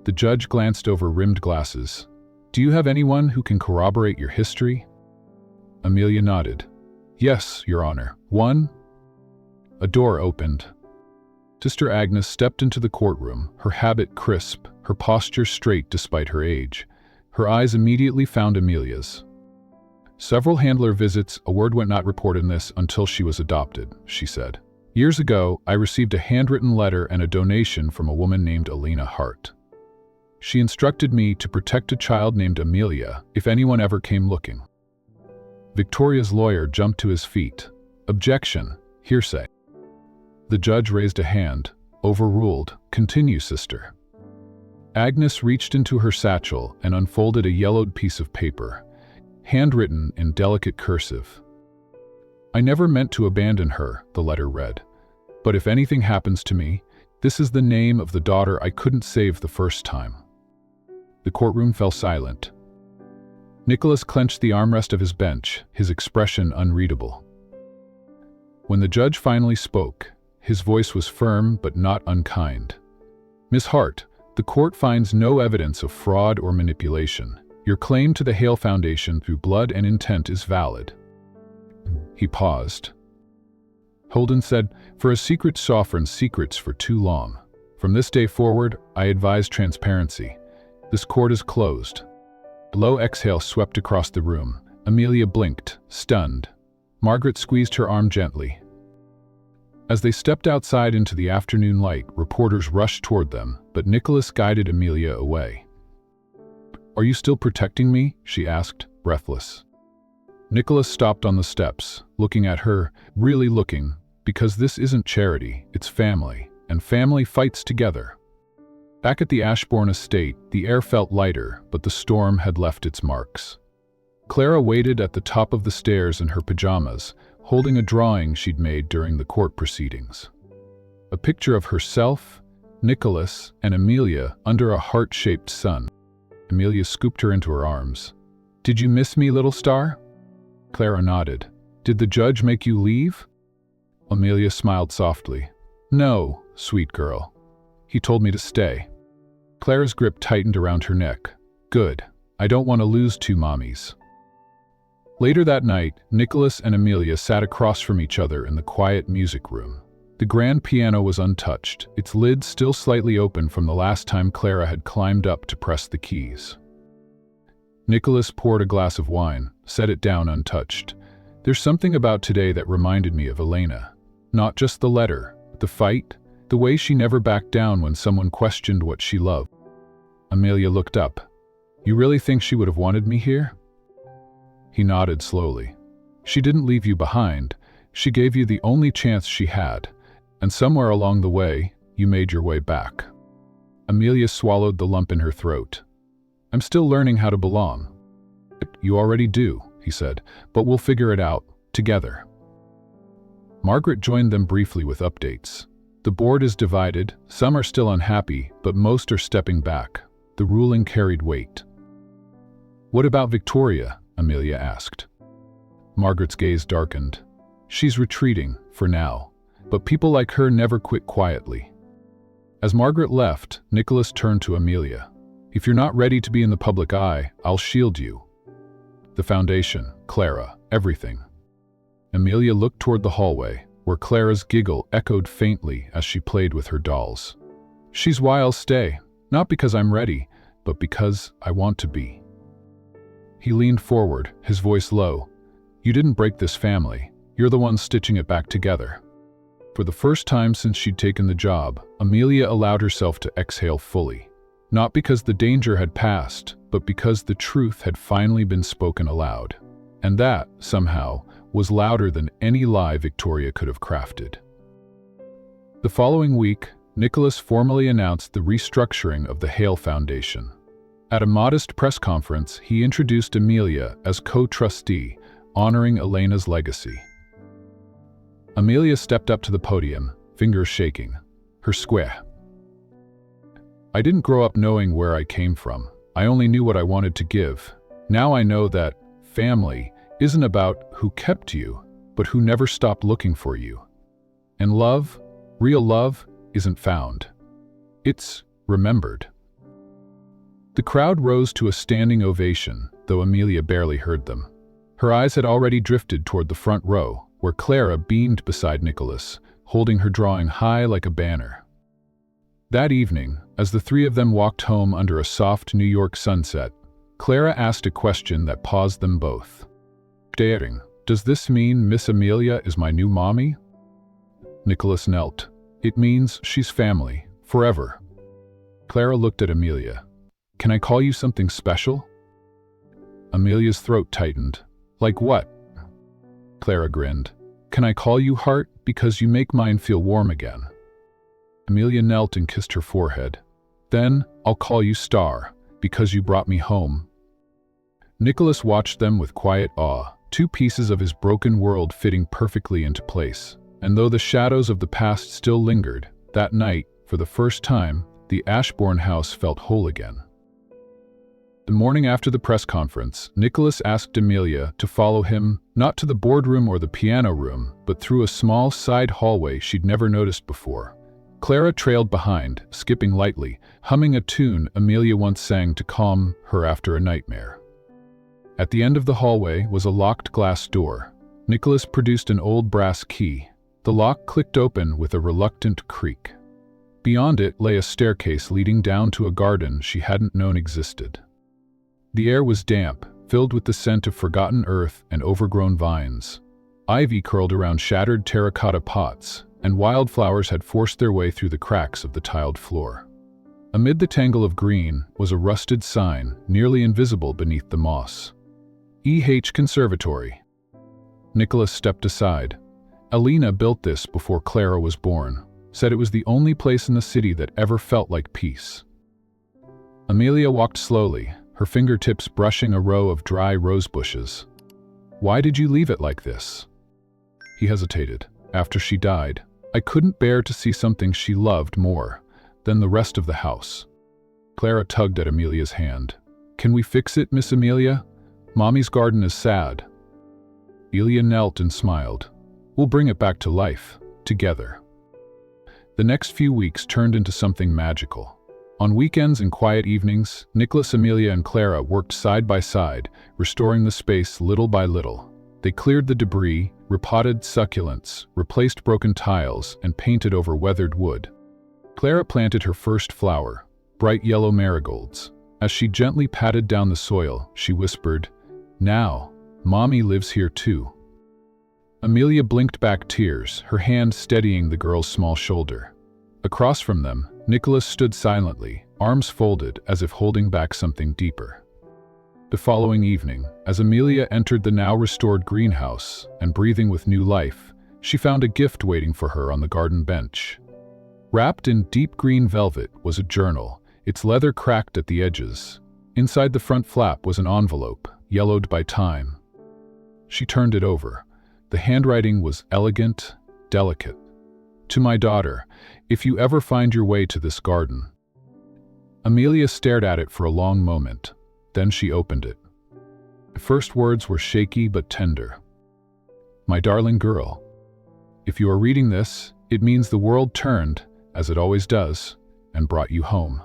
The judge glanced over rimmed glasses. Do you have anyone who can corroborate your history? Amelia nodded. Yes, Your Honor. One. A door opened. Sister Agnes stepped into the courtroom, her habit crisp, her posture straight despite her age. Her eyes immediately found Amelia's. Several handler visits, a word went not reported in this until she was adopted, she said. Years ago, I received a handwritten letter and a donation from a woman named Elena Hart. She instructed me to protect a child named Amelia if anyone ever came looking. Victoria's lawyer jumped to his feet. Objection. Hearsay. The judge raised a hand. Overruled. Continue, sister. Agnes reached into her satchel and unfolded a yellowed piece of paper, handwritten in delicate cursive. I never meant to abandon her, the letter read. But if anything happens to me, this is the name of the daughter I couldn't save the first time. The courtroom fell silent. Nicholas clenched the armrest of his bench, his expression unreadable. When the judge finally spoke, his voice was firm but not unkind. Miss Hart, the court finds no evidence of fraud or manipulation. Your claim to the Hale Foundation through blood and intent is valid. He paused. Holden said, "For a secret sovereign, secrets for too long. From this day forward, I advise transparency. This court is closed." A low exhale swept across the room. Amelia blinked, stunned. Margaret squeezed her arm gently. As they stepped outside into the afternoon light, reporters rushed toward them, but Nicholas guided Amelia away. "Are you still protecting me?" she asked, breathless. Nicholas stopped on the steps, looking at her, really looking, because this isn't charity, it's family, and family fights together. Back at the Ashbourne estate, the air felt lighter, but the storm had left its marks. Clara waited at the top of the stairs in her pajamas, holding a drawing she'd made during the court proceedings. A picture of herself, Nicholas, and Amelia under a heart-shaped sun. Amelia scooped her into her arms. "Did you miss me, little star?" Clara nodded. "Did the judge make you leave?" Amelia smiled softly. "No, sweet girl. He told me to stay." Clara's grip tightened around her neck. "Good. I don't want to lose two mommies." Later that night, Nicholas and Amelia sat across from each other in the quiet music room. The grand piano was untouched, its lid still slightly open from the last time Clara had climbed up to press the keys. Nicholas poured a glass of wine, set it down untouched. "There's something about today that reminded me of Elena. Not just the letter, the fight, the way she never backed down when someone questioned what she loved." Amelia looked up. "You really think she would have wanted me here?" He nodded slowly. "She didn't leave you behind. She gave you the only chance she had, and somewhere along the way, you made your way back." Amelia swallowed the lump in her throat. "I'm still learning how to belong." "You already do," he said, "but we'll figure it out, together." Margaret joined them briefly with updates. The board is divided, some are still unhappy, but most are stepping back. The ruling carried weight. "What about Victoria?" Amelia asked. Margaret's gaze darkened. "She's retreating, for now, but people like her never quit quietly." As Margaret left, Nicholas turned to Amelia. "If you're not ready to be in the public eye, I'll shield you." The foundation, Clara, everything. Amelia looked toward the hallway, where Clara's giggle echoed faintly as she played with her dolls. "She's why I'll stay, not because I'm ready, but because I want to be." He leaned forward, his voice low. "You didn't break this family. You're the one stitching it back together." For the first time since she'd taken the job, Amelia allowed herself to exhale fully. Not because the danger had passed, but because the truth had finally been spoken aloud. And that, somehow, was louder than any lie Victoria could have crafted. The following week, Nicholas formally announced the restructuring of the Hale Foundation. At a modest press conference, he introduced Amelia as co-trustee, honoring Elena's legacy. Amelia stepped up to the podium, fingers shaking. Her square. "I didn't grow up knowing where I came from. I only knew what I wanted to give. Now I know that family isn't about who kept you, but who never stopped looking for you. And love, real love, isn't found. It's remembered." The crowd rose to a standing ovation, though Amelia barely heard them. Her eyes had already drifted toward the front row, where Clara beamed beside Nicholas, holding her drawing high like a banner. That evening, as the three of them walked home under a soft New York sunset, Clara asked a question that paused them both. "Daring, does this mean Miss Amelia is my new mommy?" Nicholas knelt. "It means she's family, forever." Clara looked at Amelia. "Can I call you something special?" Amelia's throat tightened. "Like what?" Clara grinned. "Can I call you Heart, because you make mine feel warm again?" Amelia knelt and kissed her forehead. "Then I'll call you Star, because you brought me home." Nicholas watched them with quiet awe, two pieces of his broken world fitting perfectly into place. And though the shadows of the past still lingered, that night, for the first time, the Ashbourne house felt whole again. The morning after the press conference, Nicholas asked Amelia to follow him, not to the boardroom or the piano room, but through a small side hallway she'd never noticed before. Clara trailed behind, skipping lightly, humming a tune Amelia once sang to calm her after a nightmare. At the end of the hallway was a locked glass door. Nicholas produced an old brass key. The lock clicked open with a reluctant creak. Beyond it lay a staircase leading down to a garden she hadn't known existed. The air was damp, filled with the scent of forgotten earth and overgrown vines. Ivy curled around shattered terracotta pots, and wildflowers had forced their way through the cracks of the tiled floor. Amid the tangle of green was a rusted sign, nearly invisible beneath the moss. E.H. Conservatory. Nicholas stepped aside. Alina built this before Clara was born, said it was the only place in the city that ever felt like peace. Amelia walked slowly, her fingertips brushing a row of dry rose bushes. "Why did you leave it like this?" He hesitated. "After she died, I couldn't bear to see something she loved more than the rest of the house." Clara tugged at Amelia's hand. "Can we fix it, Miss Amelia? Mommy's garden is sad." Amelia knelt and smiled. "We'll bring it back to life, together." The next few weeks turned into something magical. On weekends and quiet evenings, Nicholas, Amelia, and Clara worked side by side, restoring the space little by little. They cleared the debris, repotted succulents, replaced broken tiles, and painted over weathered wood. Clara planted her first flower, bright yellow marigolds. As she gently patted down the soil, she whispered, "Now, Mommy lives here too." Amelia blinked back tears, her hand steadying the girl's small shoulder. Across from them, Nicholas stood silently, arms folded as if holding back something deeper. The following evening, as Amelia entered the now-restored greenhouse and breathing with new life, she found a gift waiting for her on the garden bench. Wrapped in deep green velvet was a journal, its leather cracked at the edges. Inside the front flap was an envelope, yellowed by time. She turned it over. The handwriting was elegant, delicate. "To my daughter, if you ever find your way to this garden." Amelia stared at it for a long moment. Then she opened it. The first words were shaky but tender. "My darling girl, if you are reading this, it means the world turned, as it always does, and brought you home."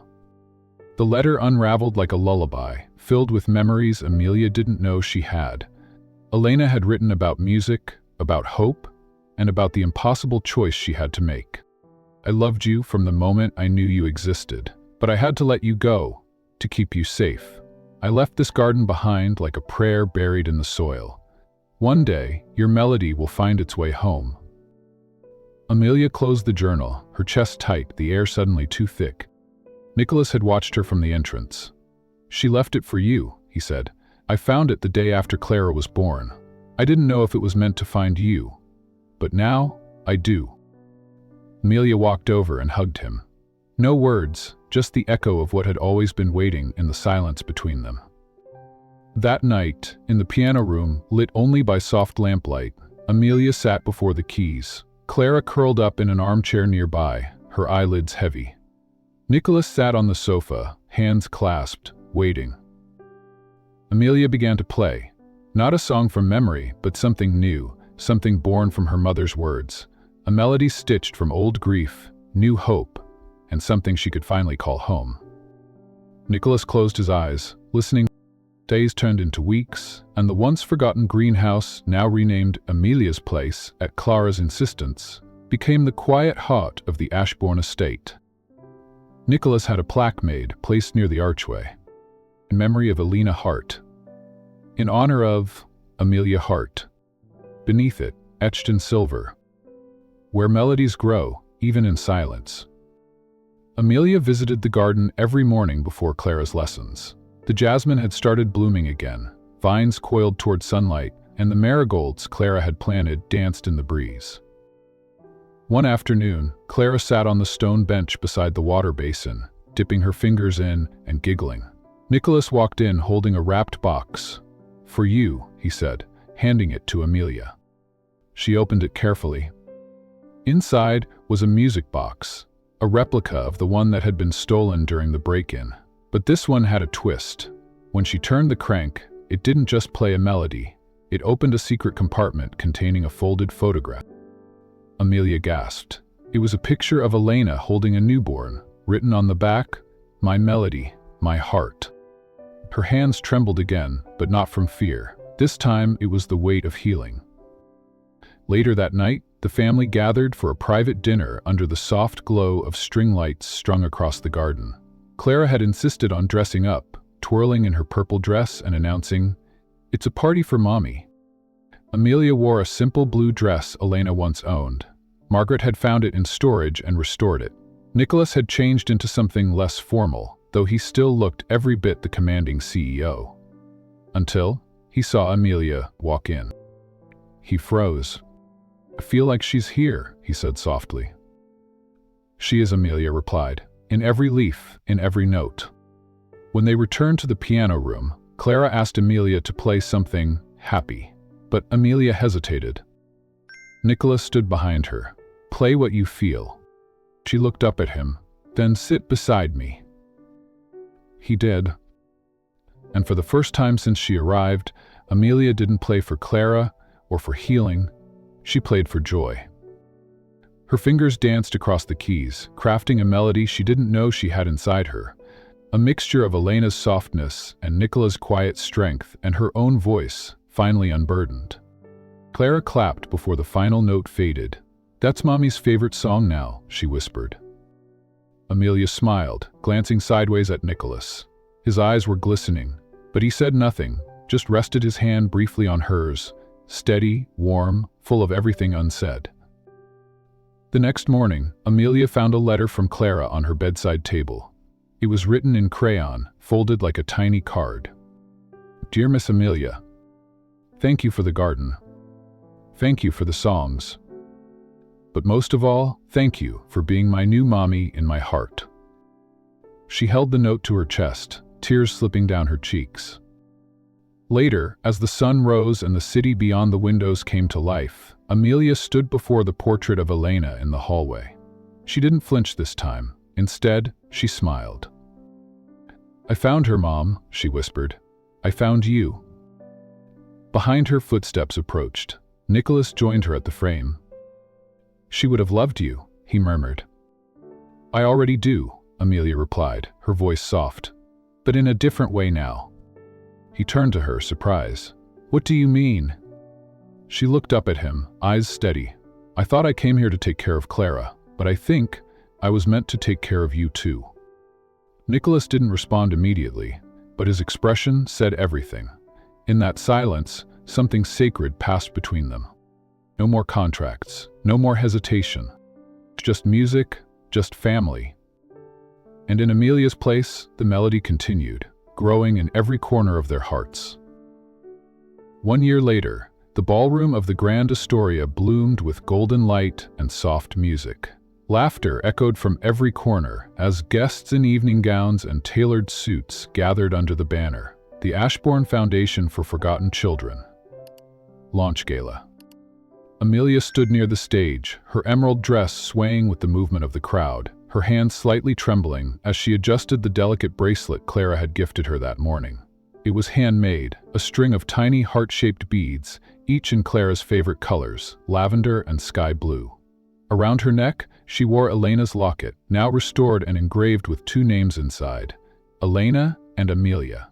The letter unraveled like a lullaby, filled with memories Amelia didn't know she had. Elena had written about music, about hope, and about the impossible choice she had to make. "I loved you from the moment I knew you existed, but I had to let you go, to keep you safe. I left this garden behind like a prayer buried in the soil. One day, your melody will find its way home." Amelia closed the journal, her chest tight, the air suddenly too thick. Nicholas had watched her from the entrance. "She left it for you," he said. "I found it the day after Clara was born. I didn't know if it was meant to find you, but now I do." Amelia walked over and hugged him. No words, just the echo of what had always been waiting in the silence between them. That night, in the piano room, lit only by soft lamplight, Amelia sat before the keys. Clara curled up in an armchair nearby, her eyelids heavy. Nicholas sat on the sofa, hands clasped, waiting. Amelia began to play. Not a song from memory, but something new, something born from her mother's words. A melody stitched from old grief, new hope, and something she could finally call home. Nicholas closed his eyes, listening. Days turned into weeks, and the once-forgotten greenhouse, now renamed Amelia's place at Clara's insistence, became the quiet heart of the Ashbourne estate. Nicholas had a plaque made, placed near the archway, in memory of Elena Hart, in honor of Amelia Hart. Beneath it, etched in silver, "Where melodies grow, even in silence." Amelia visited the garden every morning before Clara's lessons. The jasmine had started blooming again, vines coiled toward sunlight, and the marigolds Clara had planted danced in the breeze. One afternoon, Clara sat on the stone bench beside the water basin, dipping her fingers in and giggling. Nicholas walked in holding a wrapped box. "For you," he said, handing it to Amelia. She opened it carefully. Inside was a music box, a replica of the one that had been stolen during the break-in. But this one had a twist. When she turned the crank, it didn't just play a melody. It opened a secret compartment containing a folded photograph. Amelia gasped. It was a picture of Elena holding a newborn, written on the back, "My melody, my heart." Her hands trembled again, but not from fear. This time it was the weight of healing. Later that night, the family gathered for a private dinner under the soft glow of string lights strung across the garden. Clara had insisted on dressing up, twirling in her purple dress and announcing, "It's a party for Mommy." Amelia wore a simple blue dress Elena once owned. Margaret had found it in storage and restored it. Nicholas had changed into something less formal, though he still looked every bit the commanding CEO. Until he saw Amelia walk in. He froze. "I feel like she's here," he said softly. "She is," Amelia replied, "in every leaf, in every note." When they returned to the piano room, Clara asked Amelia to play something happy, but Amelia hesitated. Nicholas stood behind her. "Play what you feel." She looked up at him. "Then sit beside me." He did. And for the first time since she arrived, Amelia didn't play for Clara or for healing. She played for joy. Her fingers danced across the keys, crafting a melody she didn't know she had inside her, a mixture of Elena's softness and Nicola's quiet strength and her own voice, finally unburdened. Clara clapped before the final note faded. "That's Mommy's favorite song now," she whispered. Amelia smiled, glancing sideways at Nicholas. His eyes were glistening, but he said nothing, just rested his hand briefly on hers, steady, warm, full of everything unsaid. The next morning, Amelia found a letter from Clara on her bedside table. It was written in crayon, folded like a tiny card. "Dear Miss Amelia, thank you for the garden. Thank you for the songs. But most of all, thank you for being my new mommy in my heart." She held the note to her chest, tears slipping down her cheeks. Later, as the sun rose and the city beyond the windows came to life, Amelia stood before the portrait of Elena in the hallway. She didn't flinch this time. Instead, she smiled. "I found her, Mom," she whispered. "I found you." Behind her, footsteps approached. Nicholas joined her at the frame. "She would have loved you," he murmured. "I already do," Amelia replied, her voice soft. "But in a different way now." He turned to her, surprised. "What do you mean?" She looked up at him, eyes steady. "I thought I came here to take care of Clara, but I think I was meant to take care of you too." Nicholas didn't respond immediately, but his expression said everything. In that silence, something sacred passed between them. No more contracts, no more hesitation. Just music, just family. And in Amelia's place, the melody continued, growing in every corner of their hearts. 1 year later, the ballroom of the Grand Astoria bloomed with golden light and soft music. Laughter echoed from every corner as guests in evening gowns and tailored suits gathered under the banner, the Ashbourne Foundation for Forgotten Children. Launch Gala. Amelia stood near the stage, her emerald dress swaying with the movement of the crowd, her hands slightly trembling as she adjusted the delicate bracelet Clara had gifted her that morning. It was handmade, a string of tiny heart-shaped beads, each in Clara's favorite colors, lavender and sky blue. Around her neck, she wore Elena's locket, now restored and engraved with 2 names inside, Elena and Amelia.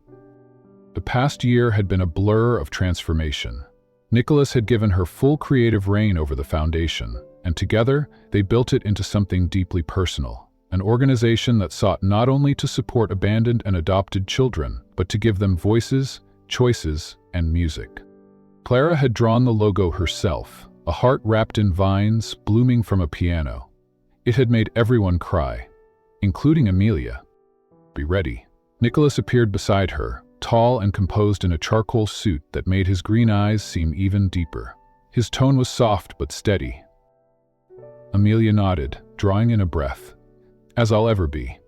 The past year had been a blur of transformation. Nicholas had given her full creative reign over the foundation, and together they built it into something deeply personal, an organization that sought not only to support abandoned and adopted children, but to give them voices, choices, and music. Clara had drawn the logo herself, a heart wrapped in vines blooming from a piano. It had made everyone cry, including Amelia. "Be ready." Nicholas appeared beside her, tall and composed in a charcoal suit that made his green eyes seem even deeper. His tone was soft but steady. Amelia nodded, drawing in a breath. "As I'll ever be."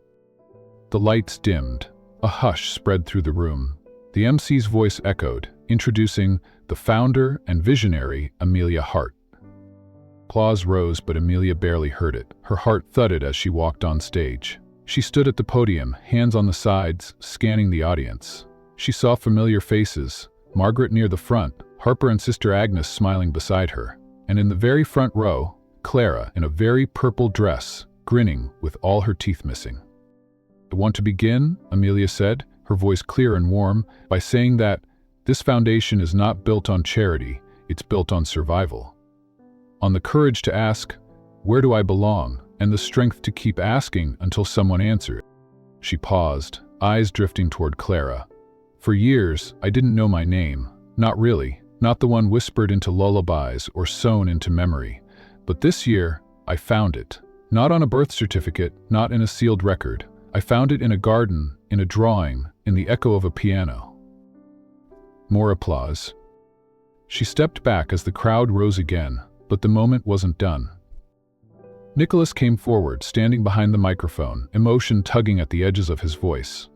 The lights dimmed. A hush spread through the room. The MC's voice echoed, introducing the founder and visionary Amelia Hart. Applause rose, but Amelia barely heard it. Her heart thudded as she walked on stage. She stood at the podium, hands on the sides, scanning the audience. She saw familiar faces, Margaret near the front, Harper and Sister Agnes smiling beside her, and in the very front row, Clara in a very purple dress, grinning with all her teeth missing. "I want to begin," Amelia said, her voice clear and warm, by saying that this foundation is not built on charity, it's built on survival. on the courage to ask, "Where do I belong?" and the strength to keep asking until someone answered. She paused, eyes drifting toward Clara. For years, I didn't know my name. Not really, not the one whispered into lullabies or sewn into memory. But this year, I found it. Not on a birth certificate, not in a sealed record. I found it in a garden, in a drawing, in the echo of a piano. More applause. She stepped back as the crowd rose again, but the moment wasn't done. Nicholas came forward, standing behind the microphone, emotion tugging at the edges of his voice.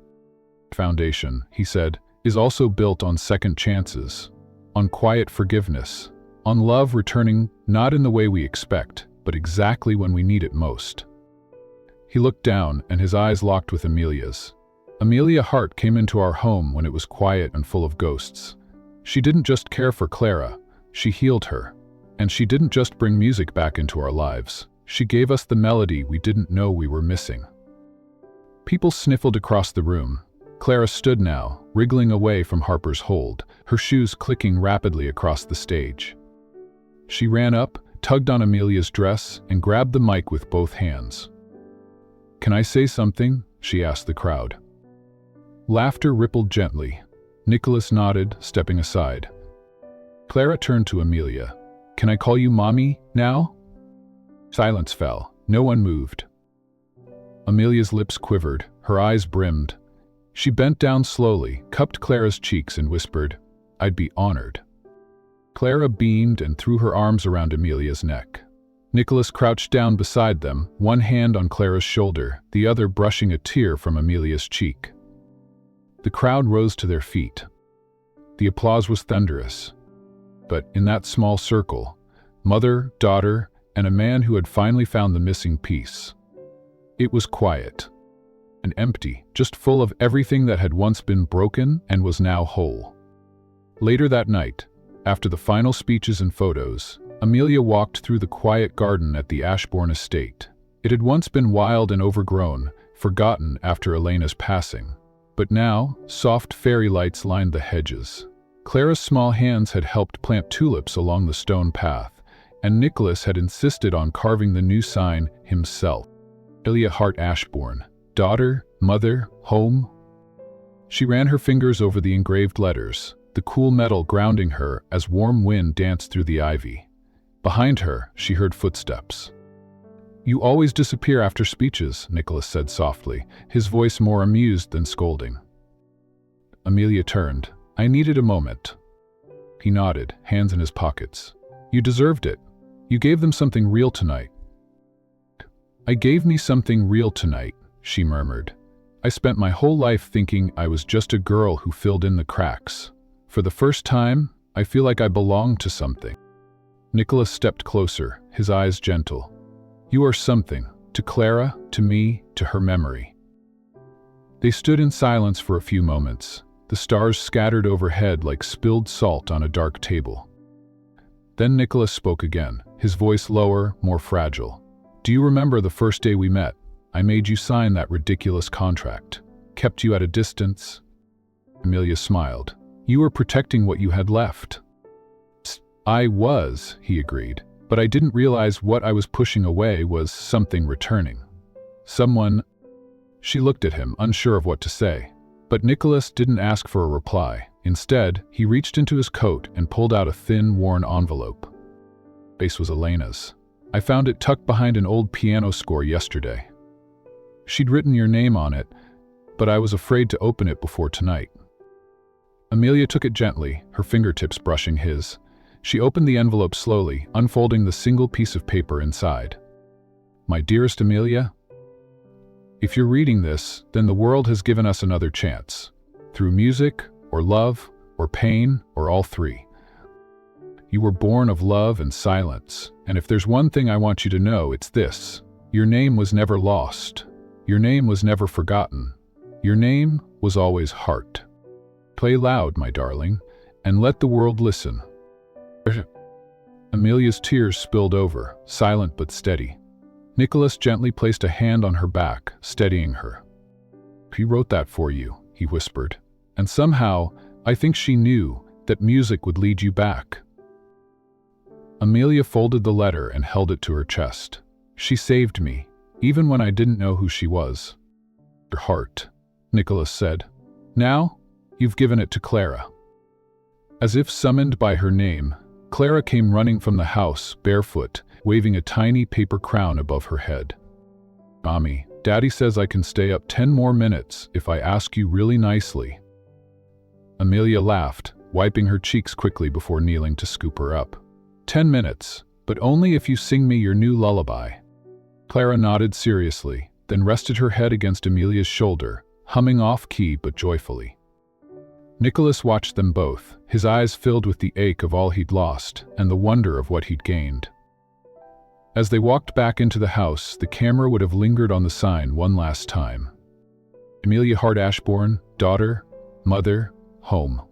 Foundation, he said, is also built on second chances, on quiet forgiveness, on love returning not in the way we expect, but exactly when we need it most. He looked down, and his eyes locked with Amelia's. Amelia Hart came into our home when it was quiet and full of ghosts. She didn't just care for Clara, she healed her. And she didn't just bring music back into our lives. She gave us the melody we didn't know we were missing. People sniffled across the room. Clara stood now, wriggling away from Harper's hold, her shoes clicking rapidly across the stage. She ran up, tugged on Amelia's dress, and grabbed the mic with both hands. "Can I say something?" she asked the crowd. Laughter rippled gently. Nicholas nodded, stepping aside. Clara turned to Amelia. "Can I call you Mommy now?" Silence fell. No one moved. Amelia's lips quivered, her eyes brimmed. She bent down slowly, cupped Clara's cheeks and whispered, "I'd be honored." Clara beamed and threw her arms around Amelia's neck. Nicholas crouched down beside them, one hand on Clara's shoulder, the other brushing a tear from Amelia's cheek. The crowd rose to their feet. The applause was thunderous. But in that small circle, mother, daughter, and a man who had finally found the missing piece. It was quiet and empty, just full of everything that had once been broken and was now whole. Later that night, after the final speeches and photos, Amelia walked through the quiet garden at the Ashbourne estate. It had once been wild and overgrown, forgotten after Elena's passing. But now, soft fairy lights lined the hedges. Clara's small hands had helped plant tulips along the stone path, and Nicholas had insisted on carving the new sign himself. Amelia Hart Ashbourne, daughter, mother, home. She ran her fingers over the engraved letters, the cool metal grounding her as warm wind danced through the ivy. Behind her, she heard footsteps. "You always disappear after speeches," Nicholas said softly, his voice more amused than scolding. Amelia turned. "I needed a moment." He nodded, hands in his pockets. "You deserved it. You gave them something real tonight." "I gave me something real tonight," she murmured. "I spent my whole life thinking I was just a girl who filled in the cracks. For the first time, I feel like I belong to something." Nicholas stepped closer, his eyes gentle. "You are something, to Clara, to me, to her memory." They stood in silence for a few moments, the stars scattered overhead like spilled salt on a dark table. Then Nicholas spoke again, his voice lower, more fragile. "Do you remember the first day we met? I made you sign that ridiculous contract. Kept you at a distance." Amelia smiled. "You were protecting what you had left." "I was," he agreed, "but I didn't realize what I was pushing away was something returning. Someone—" She looked at him, unsure of what to say. But Nicholas didn't ask for a reply. Instead, he reached into his coat and pulled out a thin, worn envelope. The base was Elena's. "I found it tucked behind an old piano score yesterday. She'd written your name on it, but I was afraid to open it before tonight." Amelia took it gently, her fingertips brushing his. She opened the envelope slowly, unfolding the single piece of paper inside. "My dearest Amelia, if you're reading this, then the world has given us another chance. Through music, or love, or pain, or all three. You were born of love and silence, and if there's one thing I want you to know, it's this. Your name was never lost. Your name was never forgotten. Your name was always Hart. Play loud, my darling, and let the world listen." Amelia's tears spilled over, silent but steady. Nicholas gently placed a hand on her back, steadying her. "He wrote that for you," he whispered. "And somehow, I think she knew that music would lead you back." Amelia folded the letter and held it to her chest. She saved me, even when I didn't know who she was. Your heart, Nicholas said. Now, you've given it to Clara. As if summoned by her name, Clara came running from the house, barefoot, waving a tiny paper crown above her head. Mommy, Daddy says I can stay up 10 more minutes if I ask you really nicely. Amelia laughed, wiping her cheeks quickly before kneeling to scoop her up. 10 minutes, but only if you sing me your new lullaby. Clara nodded seriously, then rested her head against Amelia's shoulder, humming off-key but joyfully. Nicholas watched them both, his eyes filled with the ache of all he'd lost and the wonder of what he'd gained. As they walked back into the house, the camera would have lingered on the sign one last time. Amelia Hart Ashbourne, daughter, mother, home.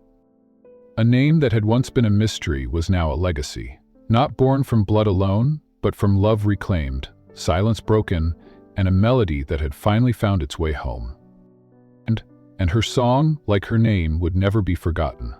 A name that had once been a mystery was now a legacy, not born from blood alone, but from love reclaimed, silence broken, and a melody that had finally found its way home. And her song, like her name, would never be forgotten.